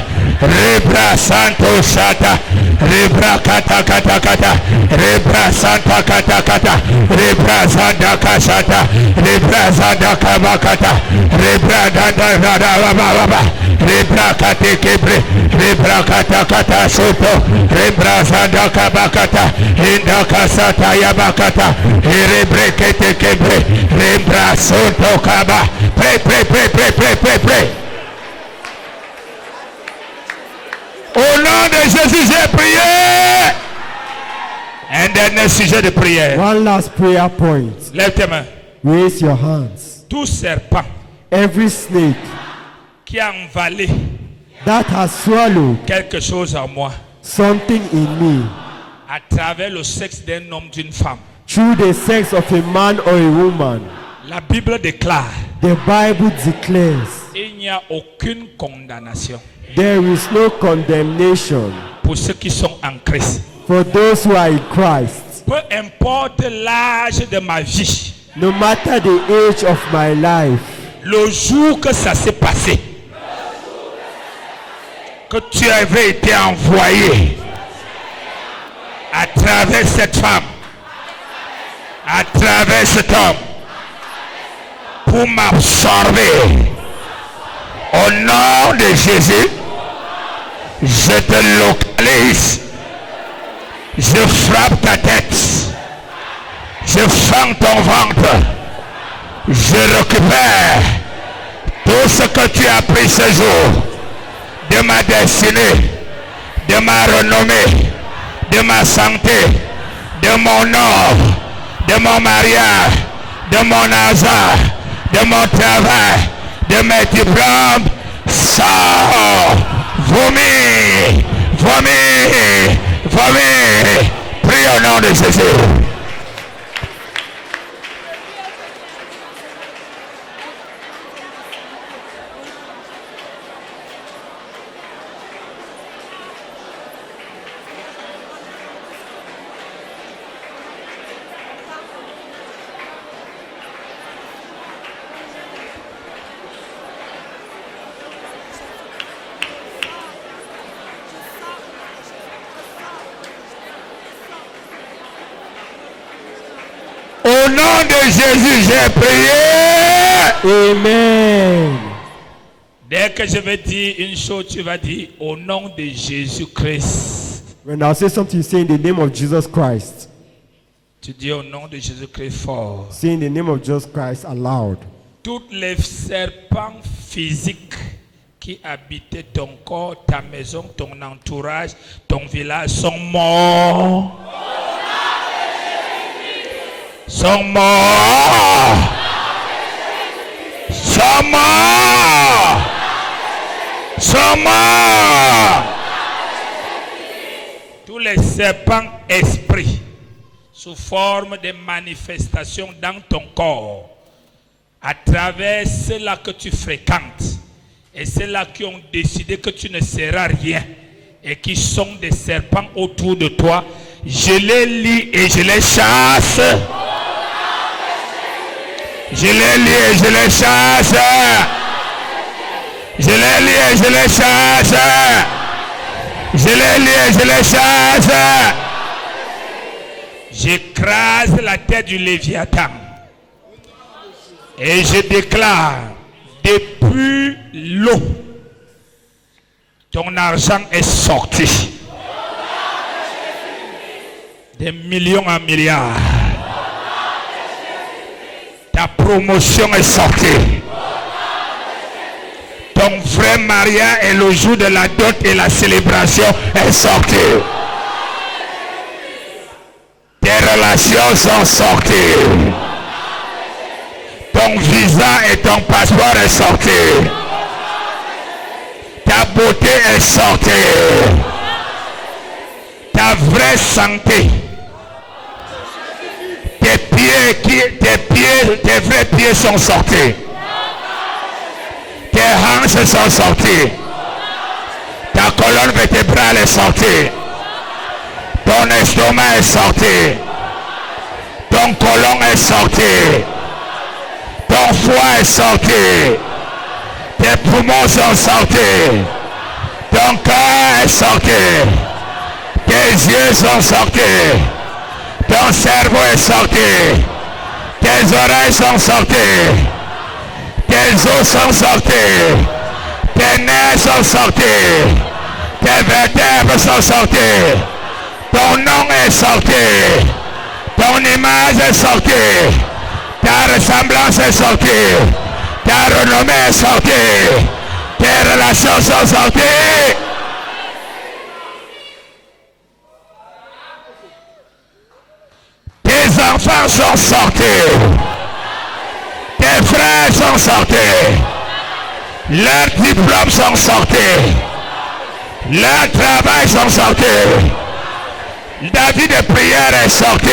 Rebra santo shata. Rebra kata kata kata. Rebra santa kata kata. Rebra zanda kashata. Rebra zanda kabakata. Rebra danda danda baba. Rebra kate kebre. Rebra kata kata soto. Rebra zanda kabakata. Inda kasata yabakata. Rebra kete kebre. Rebra soto kaba. Pray. Au nom de Jésus, j'ai prié. Un dernier sujet de prière. One last prayer point. Lève tes mains. Raise your hands. Tout serpent Every snake qui a envalé that has swallowed quelque chose en moi something in me à travers le sexe d'un homme, d'une femme. through the sex of a man or a woman, La Bible déclare the Bible declares il n'y a aucune condamnation there is no condemnation pour ceux qui sont en Christ. for those who are in Christ. Peu importe l'âge de ma vie, No matter the age of my life, le jour que ça s'est passé, que tu avais été envoyé à travers cette femme, à travers cet homme, pour m'absorber, au nom de Jésus, je te localise, je frappe ta tête, je fends ton ventre, je récupère tout ce que tu as pris ce jour de ma destinée, de ma renommée, de ma santé, de mon or, de mon mariage, de mon hasard, de mon travail, de mes diplômes. Sors, vomis. Prie au nom de Jésus. nom de Jésus, j'ai prié. Amen. Dès que je vais dire une chose, tu vas dire au nom de Jésus-Christ. When I say something, you say in the name of Jesus Christ. Tu dis au nom de Jésus-Christ fort. Say in the name of Jesus Christ aloud. Tous les serpents physiques qui habitaient ton corps, ta maison, ton entourage, ton village sont morts. Sont morts. Sont morts. Sont morts. Tous les serpents esprits sous forme de manifestations dans ton corps, à travers ceux-là que tu fréquentes et ceux-là qui ont décidé que tu ne seras rien et qui sont des serpents autour de toi, je les lis et je les chasse. Je les lis et je les chasse. Je les lis et je les chasse. Je les lis et je les chasse. J'écrase la tête du Léviathan. Et je déclare, depuis l'eau, ton argent est sorti. Des millions en milliards. Ta promotion est sortie. Ton vrai mariage et le jour de la dot et la célébration est sorti. Tes relations sont sorties. Ton visa et ton passeport est sorti. Ta beauté est sortie. Ta vraie santé. Tes vrais pieds sont sortis. Tes hanches sont sorties. Ta colonne vertébrale est sortie. Ton estomac est sorti. Ton côlon est sorti. Ton foie est sorti. Tes poumons sont sortis. Ton cœur est sorti. Tes yeux sont sortis. Ton cerveau est sorti. Tes oreilles sont sorties. Tes os sont sortis. Tes nerfs sont sortis. Tes vertèbres sont sorties. Ton nom est sorti. Ton image est sortie. Ta ressemblance est sortie. Ta renommée est sortie. Tes relations sont sorties. Tes enfants sont sortis. Tes frères sont sortis. Leurs diplômes sont sortis. Leurs travail sont sortis. Ta vie de prière est sortie.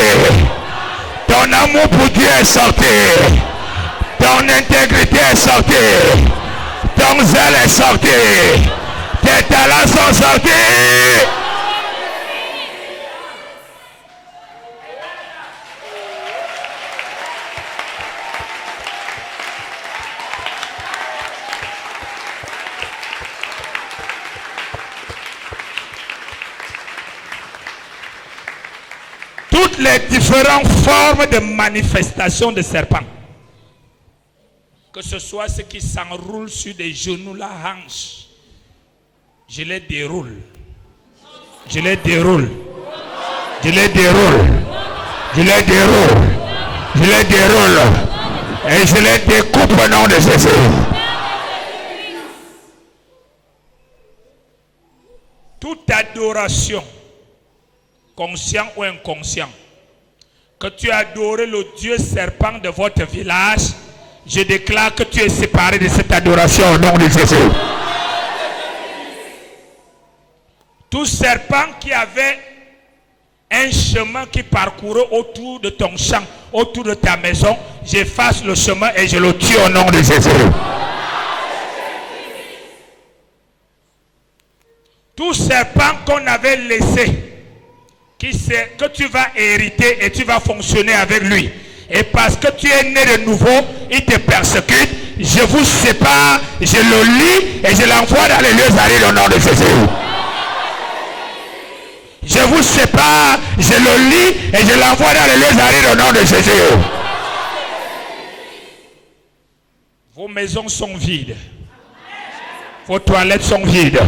Ton amour pour Dieu est sorti. Ton intégrité est sortie. Ton zèle est sorti. Tes talents sont sortis. Toutes les différentes formes de manifestation de serpents, que ce soit ceux qui s'enroulent sur des genoux, la hanche, je les déroule, je les déroule, je les déroule, je les déroule, je les déroule et je les découpe au nom de Jésus. Toute adoration, conscient ou inconscient, que tu as adoré le Dieu serpent de votre village, je déclare que tu es séparé de cette adoration au nom de Jésus. Tout serpent qui avait un chemin qui parcourait autour de ton champ, autour de ta maison, j'efface le chemin et je le tue au nom de Jésus. Tout serpent qu'on avait laissé, que tu vas hériter et tu vas fonctionner avec lui. Et parce que tu es né de nouveau, il te persécute. Je vous sépare, je le lis et je l'envoie dans les lieux arides au nom de Jésus. Je vous sépare, je le lis et je l'envoie dans les lieux arides au nom de Jésus. Vos maisons sont vides. Vos toilettes sont vides.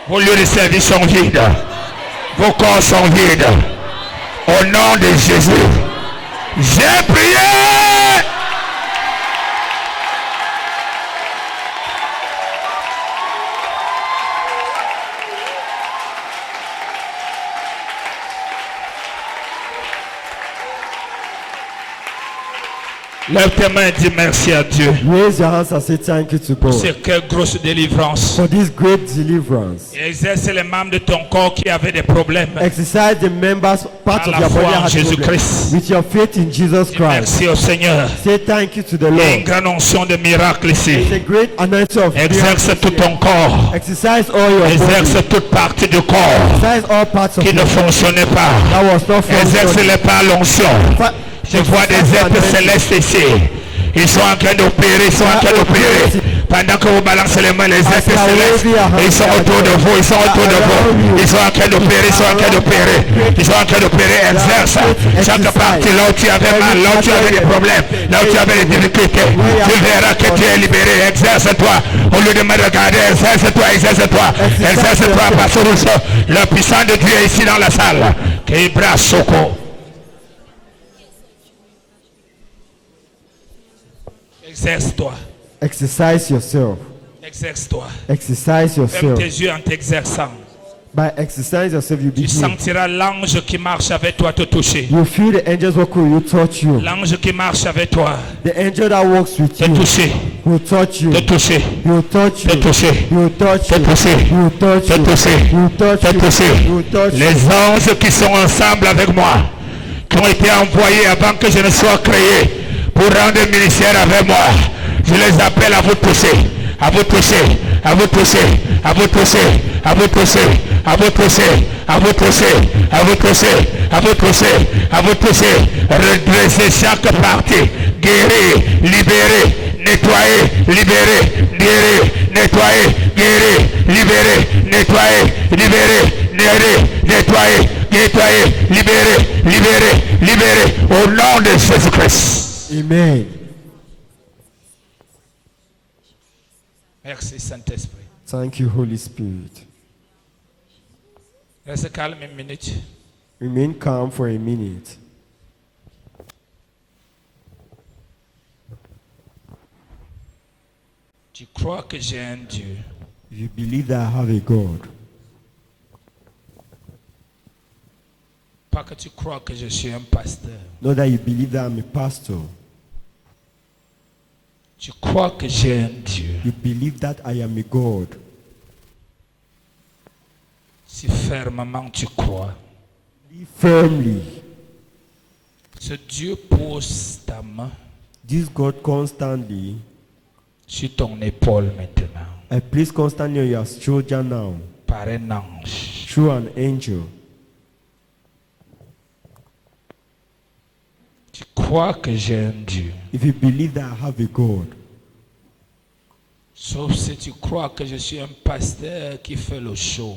Vos lieux de service sont vides. Vos corps sont vides. Au nom de Jésus, j'ai prié. Lève tes mains et dis merci à Dieu. Raise your hands and say thank you to God C'est quelle grosse délivrance. for this great deliverance. Et exerce les membres de ton corps qui avaient des problèmes. Exercise the members, parts À of la your foi body en has Jésus-Christ. with your faith in Jesus Dis Christ. merci au Seigneur. Say thank you to the Il y a une Lord. grande onction de miracle It's ici. a great anointing of Exerce miracles tout here. ton corps. Exercise all your Exerce body. toute partie du corps Exercise all parts of qui ne your body fonctionnait pas. that was not Exerce functioning. les par l'onction. Je vois des êtres célestes ici. Ils sont en train d'opérer, ils sont en train d'opérer. Pendant que vous balancez les mains, les êtres célestes, ils sont autour de vous, ils sont autour de vous. Ils sont en train d'opérer, ils sont en train d'opérer. Ils sont en train d'opérer, exerce. Chaque partie, là où tu avais mal, là où tu avais des problèmes, là où tu avais des difficultés, tu verras que tu es libéré. Exerce-toi. Au lieu de me regarder, exerce-toi, exerce-toi. Exerce-toi, Pasteur Rousseau. Le puissant de Dieu est ici dans la salle. Kebra Soko. Exerce-toi. Exercise yourself. Exerce-toi. Exercise Ferme yourself. tes yeux en t'exerçant. By exercise yourself, you Tu begin. sentiras l'ange qui marche avec toi te toucher. You feel the angels walk with you, touch you. L'ange qui marche avec toi The angel that walks with te you toucher. will touch you. Te toucher. He will touch Te you. toucher. He will touch Te you. toucher. He will touch Te you. toucher. He will touch Te you. toucher. He will touch you. Les anges qui sont ensemble avec moi, qui ont été envoyés avant que je ne sois créé pour rendre le ministère avec moi, je les appelle à vous toucher, à vous toucher, à vous toucher, à vous toucher, à vous toucher, à vous toucher, à vous toucher, à vous toucher, à vous toucher, à vous toucher, redresser chaque partie, guérir, libérer, nettoyer, libérer, guérir, nettoyer, guérir, libérer, nettoyer, libérer, guérir, nettoyer, nettoyer, libérer, libérer, libérer, au nom de Jésus-Christ. Amen. Merci Saint-Esprit. Thank you, Holy Spirit. Reste calme une minute. Remain calm for a minute. Tu crois que j'ai un Dieu. If you believe that I have a God, Pas que tu crois que je suis un pasteur. not that you believe that I'm a pastor, Tu crois que j'ai un Dieu. you believe that I am a God. Si fermement tu crois, Believe firmly. ce Dieu pose ta main This God constantly, sur ton épaule maintenant, I place constantly on your shoulder now, par un ange. through an angel. Tu crois que j'ai un Dieu. If you believe that I have a God, Sauf si tu crois que je suis un pasteur qui fait le show.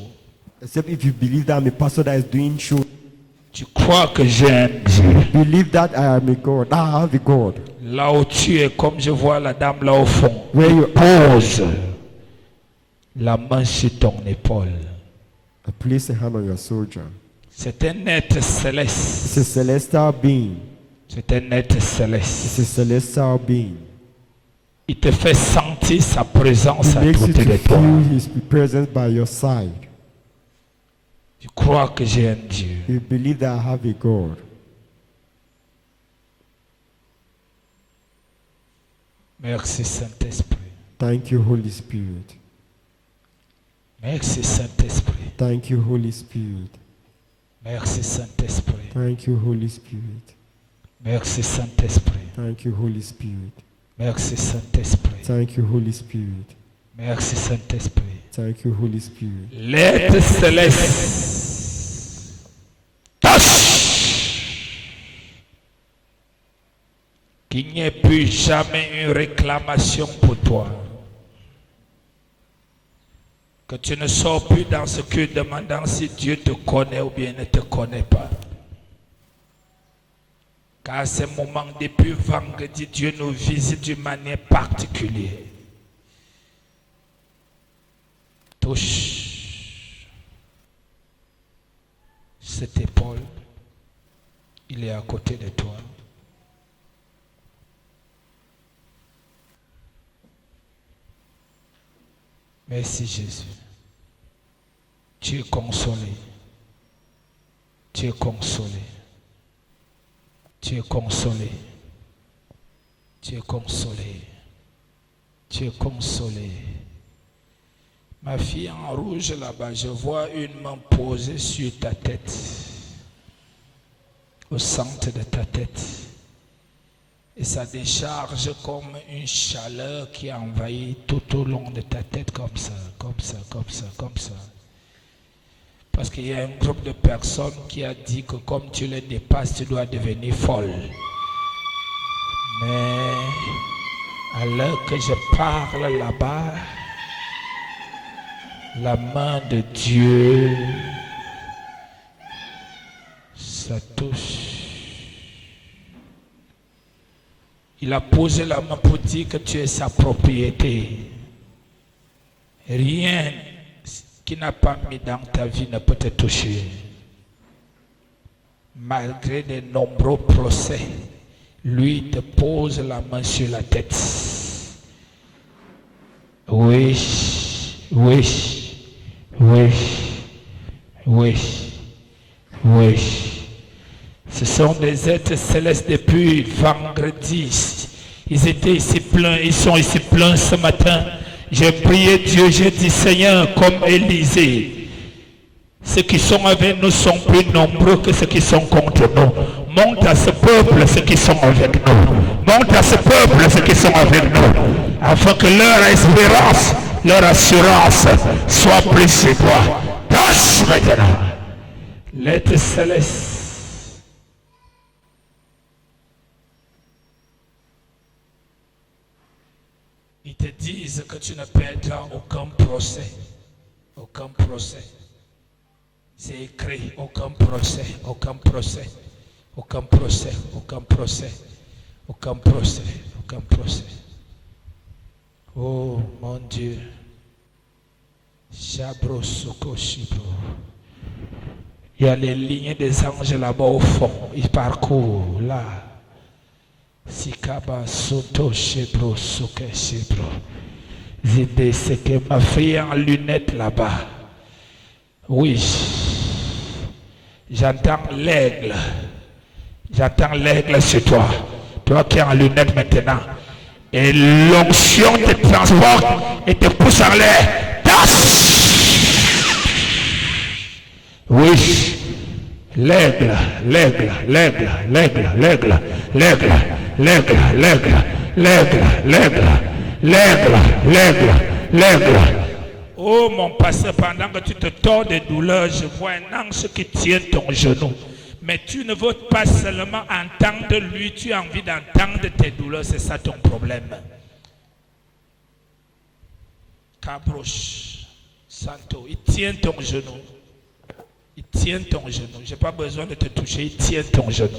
except if you believe that I'm a pastor that is doing show, Tu crois que j'ai un Dieu. believe that I am a God, that I have a God. Là où tu es, comme je vois la dame là au fond, Where you pose la main sur ton épaule. I place a hand on your shoulder. C'est un être It's a céleste. celestial being. C'est un être It's céleste. a celestial being. Il te fait sentir sa présence He à makes you côté to de toi. feel His presence by your side. Tu crois que j'ai un Dieu. You believe that I have a God. Merci Saint-Esprit. Thank you, Holy Spirit. Merci Saint-Esprit. Thank you, Holy Spirit. Merci Saint-Esprit. Thank you, Holy Spirit. Merci Saint-Esprit. Thank you, Holy Spirit. Merci Saint-Esprit. Thank you, Holy Spirit. Merci Saint-Esprit. Thank you, Holy Spirit. L'être céleste. Tâche. Qu'il n'y ait plus jamais une réclamation pour toi. Que tu ne sors plus dans ce culte demandant si Dieu te connaît ou bien ne te connaît pas. Car à ce moment, depuis vendredi, Dieu nous visite d'une manière particulière. Touche cette épaule. Il est à côté de toi. Merci Jésus. Tu es consolé. Tu es consolé. Tu es consolé. Tu es consolé. Tu es consolé. Ma fille en rouge là-bas, je vois une main posée sur ta tête. Au centre de ta tête. Et ça décharge comme une chaleur qui envahit tout au long de ta tête comme ça, comme ça, comme ça, comme ça. Parce qu'il y a un groupe de personnes qui a dit que comme tu les dépasses, tu dois devenir folle. Mais à l'heure que je parle là-bas, la main de Dieu, ça touche. Il a posé la main pour dire que tu es sa propriété. Rien qui n'a pas mis dans ta vie ne peut te toucher. Malgré de nombreux procès, lui te pose la main sur la tête. Oui, oui, oui, oui, oui. Ce sont des êtres célestes depuis vendredi. Ils étaient ici pleins, ils sont ici pleins ce matin. J'ai prié Dieu, j'ai dit Seigneur, comme Élisée, ceux qui sont avec nous sont plus nombreux que ceux qui sont contre nous. Montre à ce peuple ceux qui sont avec nous. Montre à ce peuple ceux qui sont avec nous. Afin que leur espérance, leur assurance soit plus sur toi. Touche maintenant. L'être céleste. Ils te disent que tu ne perdras aucun procès. Aucun procès. C'est écrit, aucun procès, aucun procès, aucun procès, aucun procès, aucun procès, aucun procès. Oh mon Dieu. Chabro Soko Shibro. Il y a les lignes des anges là-bas au fond. Ils parcourent là. Sikaba Soto Shebro Soke Shebro. Zide c'est que ma fille en lunettes là-bas. Oui. J'entends l'aigle. J'entends l'aigle sur toi. Toi qui es en lunettes maintenant. Et l'onction te transporte et te pousse en l'air. Oui. L'aigle, l'aigle, l'aigle, l'aigle, l'aigle, l'aigle, l'aigle, l'aigle, l'aigle, l'aigle, l'aigle, l'aigle, l'aigle. Oh mon pasteur, pendant que tu te tords de douleur, je vois un ange qui tient ton genou. Mais tu ne veux pas seulement entendre lui, tu as envie d'entendre tes douleurs, c'est ça ton problème. Cabroche, Santo, il tient ton genou. Il tient ton genou. Je n'ai pas besoin de te toucher, il tient ton genou.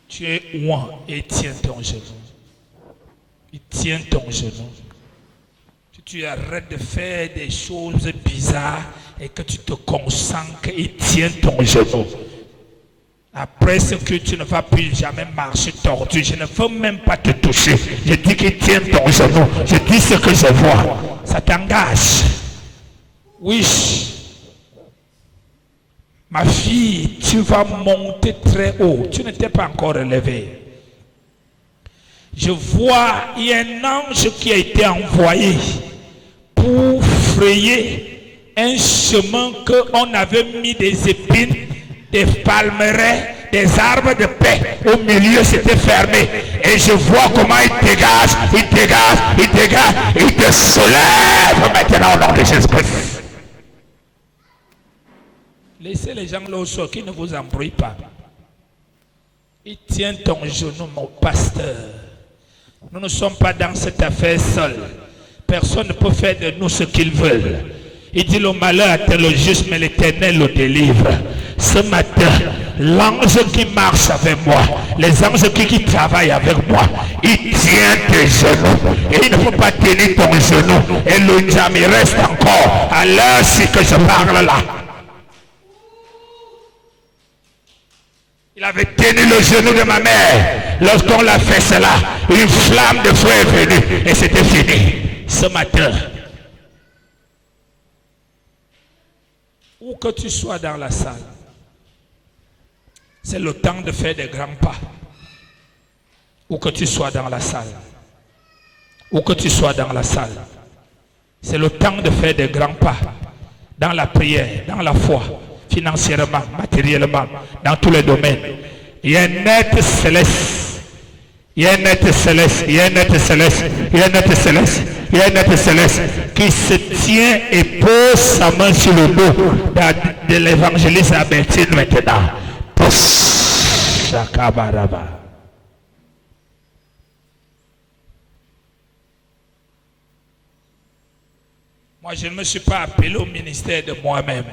Tu es loin et il tient ton genou. Il tient ton genou. Tu arrêtes de faire des choses bizarres et que tu te concentres, il tient ton genou. Après ce que tu ne vas plus jamais marcher tordu, je ne veux même pas te toucher. Je dis qu'il tient ton genou. Je dis ce que je vois. Ça t'engage. Oui. Ma fille, tu vas monter très haut. Tu ne t'es pas encore relevé. Je vois, il y a un ange qui a été envoyé pour frayer un chemin qu'on avait mis des épines, des palmeraies, des arbres de paix. Au milieu, c'était fermé. Et je vois comment il dégage, il dégage, il dégage, il te soulève maintenant au nom de Jésus-Christ. Laissez les gens là au sol qui ne vous embrouillent pas. Il tient ton genou, mon pasteur. Nous ne sommes pas dans cette affaire seule. Personne ne peut faire de nous ce qu'il veut. Il dit le malheur atteint le juste, mais l'Éternel le délivre. Ce matin, l'ange qui marche avec moi, les anges qui travaillent avec moi, il tient tes genoux. Et il ne faut pas tenir ton genou. Et le jamais reste encore à l'heure si que je parle là. Il avait tenu le genou de ma mère. Lorsqu'on l'a fait cela, une flamme de feu est venue et c'était fini. Ce matin, où que tu sois dans la salle, c'est le temps de faire des grands pas. Où que tu sois dans la salle, où que tu sois dans la salle, c'est le temps de faire des grands pas dans la prière, dans la foi, financièrement, matériellement, dans tous les domaines. Il y a un être céleste. Il y a un être céleste. Il y a un être céleste. Il y a un être céleste. Il y a un être céleste qui se tient et pose sa main sur le dos de l'évangéliste Albertine maintenant. Moi, je ne me suis pas appelé au ministère de moi-même.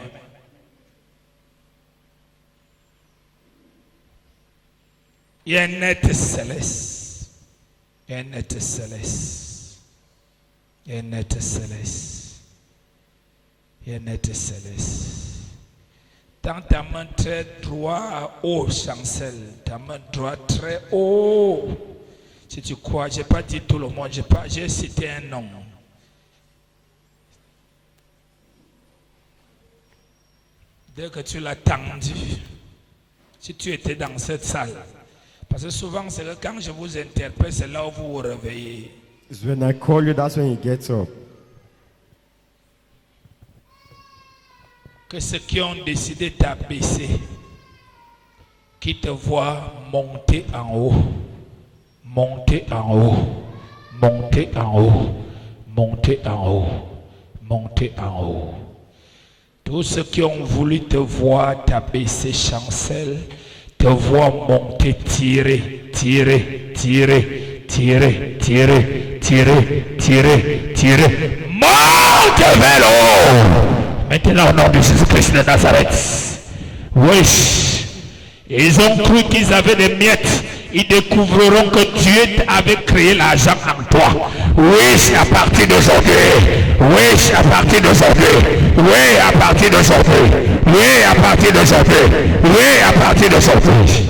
Il y a un être céleste. Il y a un être céleste. Il y a un être céleste. Il y a un être céleste. Dans ta main très droite, haut, chancelle. Ta main droite très haut. Si tu crois, je n'ai pas dit tout le monde, j'ai cité un nom. Dès que tu l'as tendu, si tu étais dans cette salle, parce que souvent c'est que quand je vous interpelle, c'est là où vous vous réveillez. It's when I call you, that's when you get up. Que ceux qui ont décidé de t'abaisser, qui te voient monter en haut, monter en haut, monter en haut, monter en haut, monter en haut. Tous ceux qui ont voulu te voir t'abaisser, chancelle, te voir monter, tirer, tirer, tirer, tirer, tirer, tirer, tirer, tirer. Monte vers le haut. Maintenant au nom de Jésus-Christ de Nazareth. Oui. Ils ont cru qu'ils avaient des miettes. Ils découvriront que Dieu avait créé l'argent en toi. Oui, c'est à partir d'aujourd'hui. Oui, c'est à partir d'aujourd'hui. Oui, à partir d'aujourd'hui. Oui, à partir d'aujourd'hui. Oui, à partir d'aujourd'hui.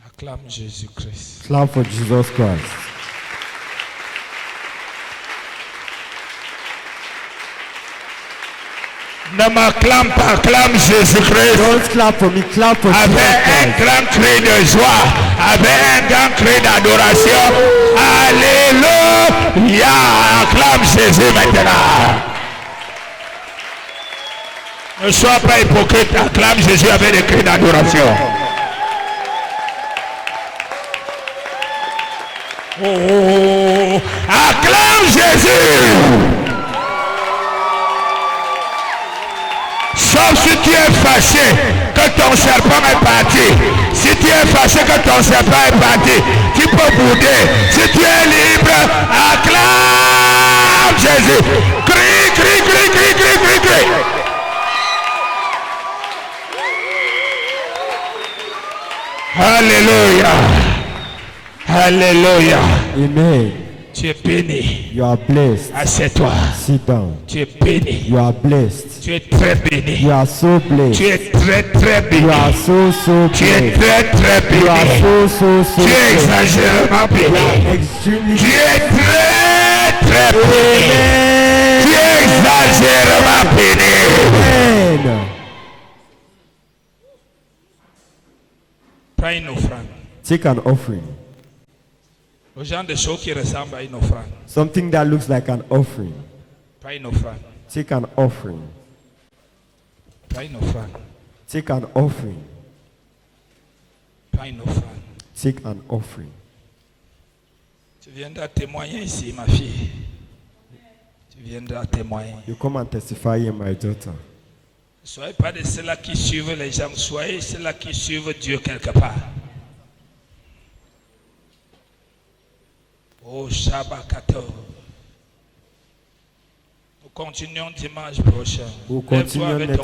Acclame Jésus-Christ. Clap for Jesus Christ. Ne m'acclame pas, acclame Jésus-Christ. Don't clap for me, clap for Avec Jesus un Christ. grand cri de joie, avec un grand cri d'adoration. Alléluia. Acclame Jésus maintenant. Ne sois pas hypocrite, acclame Jésus avec des cris d'adoration. Oh, acclame Jésus. Sauf si tu es fâché que ton serpent est parti. Si tu es fâché que ton serpent est parti, tu peux bouder. Si tu es libre, acclame Jésus. Crie, crie, crie, crie, crie, crie, crie. Alléluia. Alléluia. Amen. Tu es béni. You are blessed. Assieds-toi. Sit down. Tu es béni. You are blessed. Tu es très béni. You are so blessed. Tu es très très béni. You are so Tu es blessed. très très You are béni. so Tu es blessed. exagérément béni. Extremely Tu es très très béni. Amen. Tu es exagérément béni. Amen. Prends une offrande. Take an offering. Le genre de choses qui ressemblent à une offrande. Something that looks like an offering. Prends une offrande. Take an offering. Prends une offrande. Take an offering. Prends une offrande. Take an offering. Tu viendras témoigner ici, ma fille. Tu viendras témoigner. You come and testify here, my daughter. Ne soyez pas de ceux-là qui suivent les gens. Soyez ceux-là qui suivent Dieu quelque part. Oh Shabakato. Nous continuons dimanche prochain. Nous Lève-toi continuons avec next ton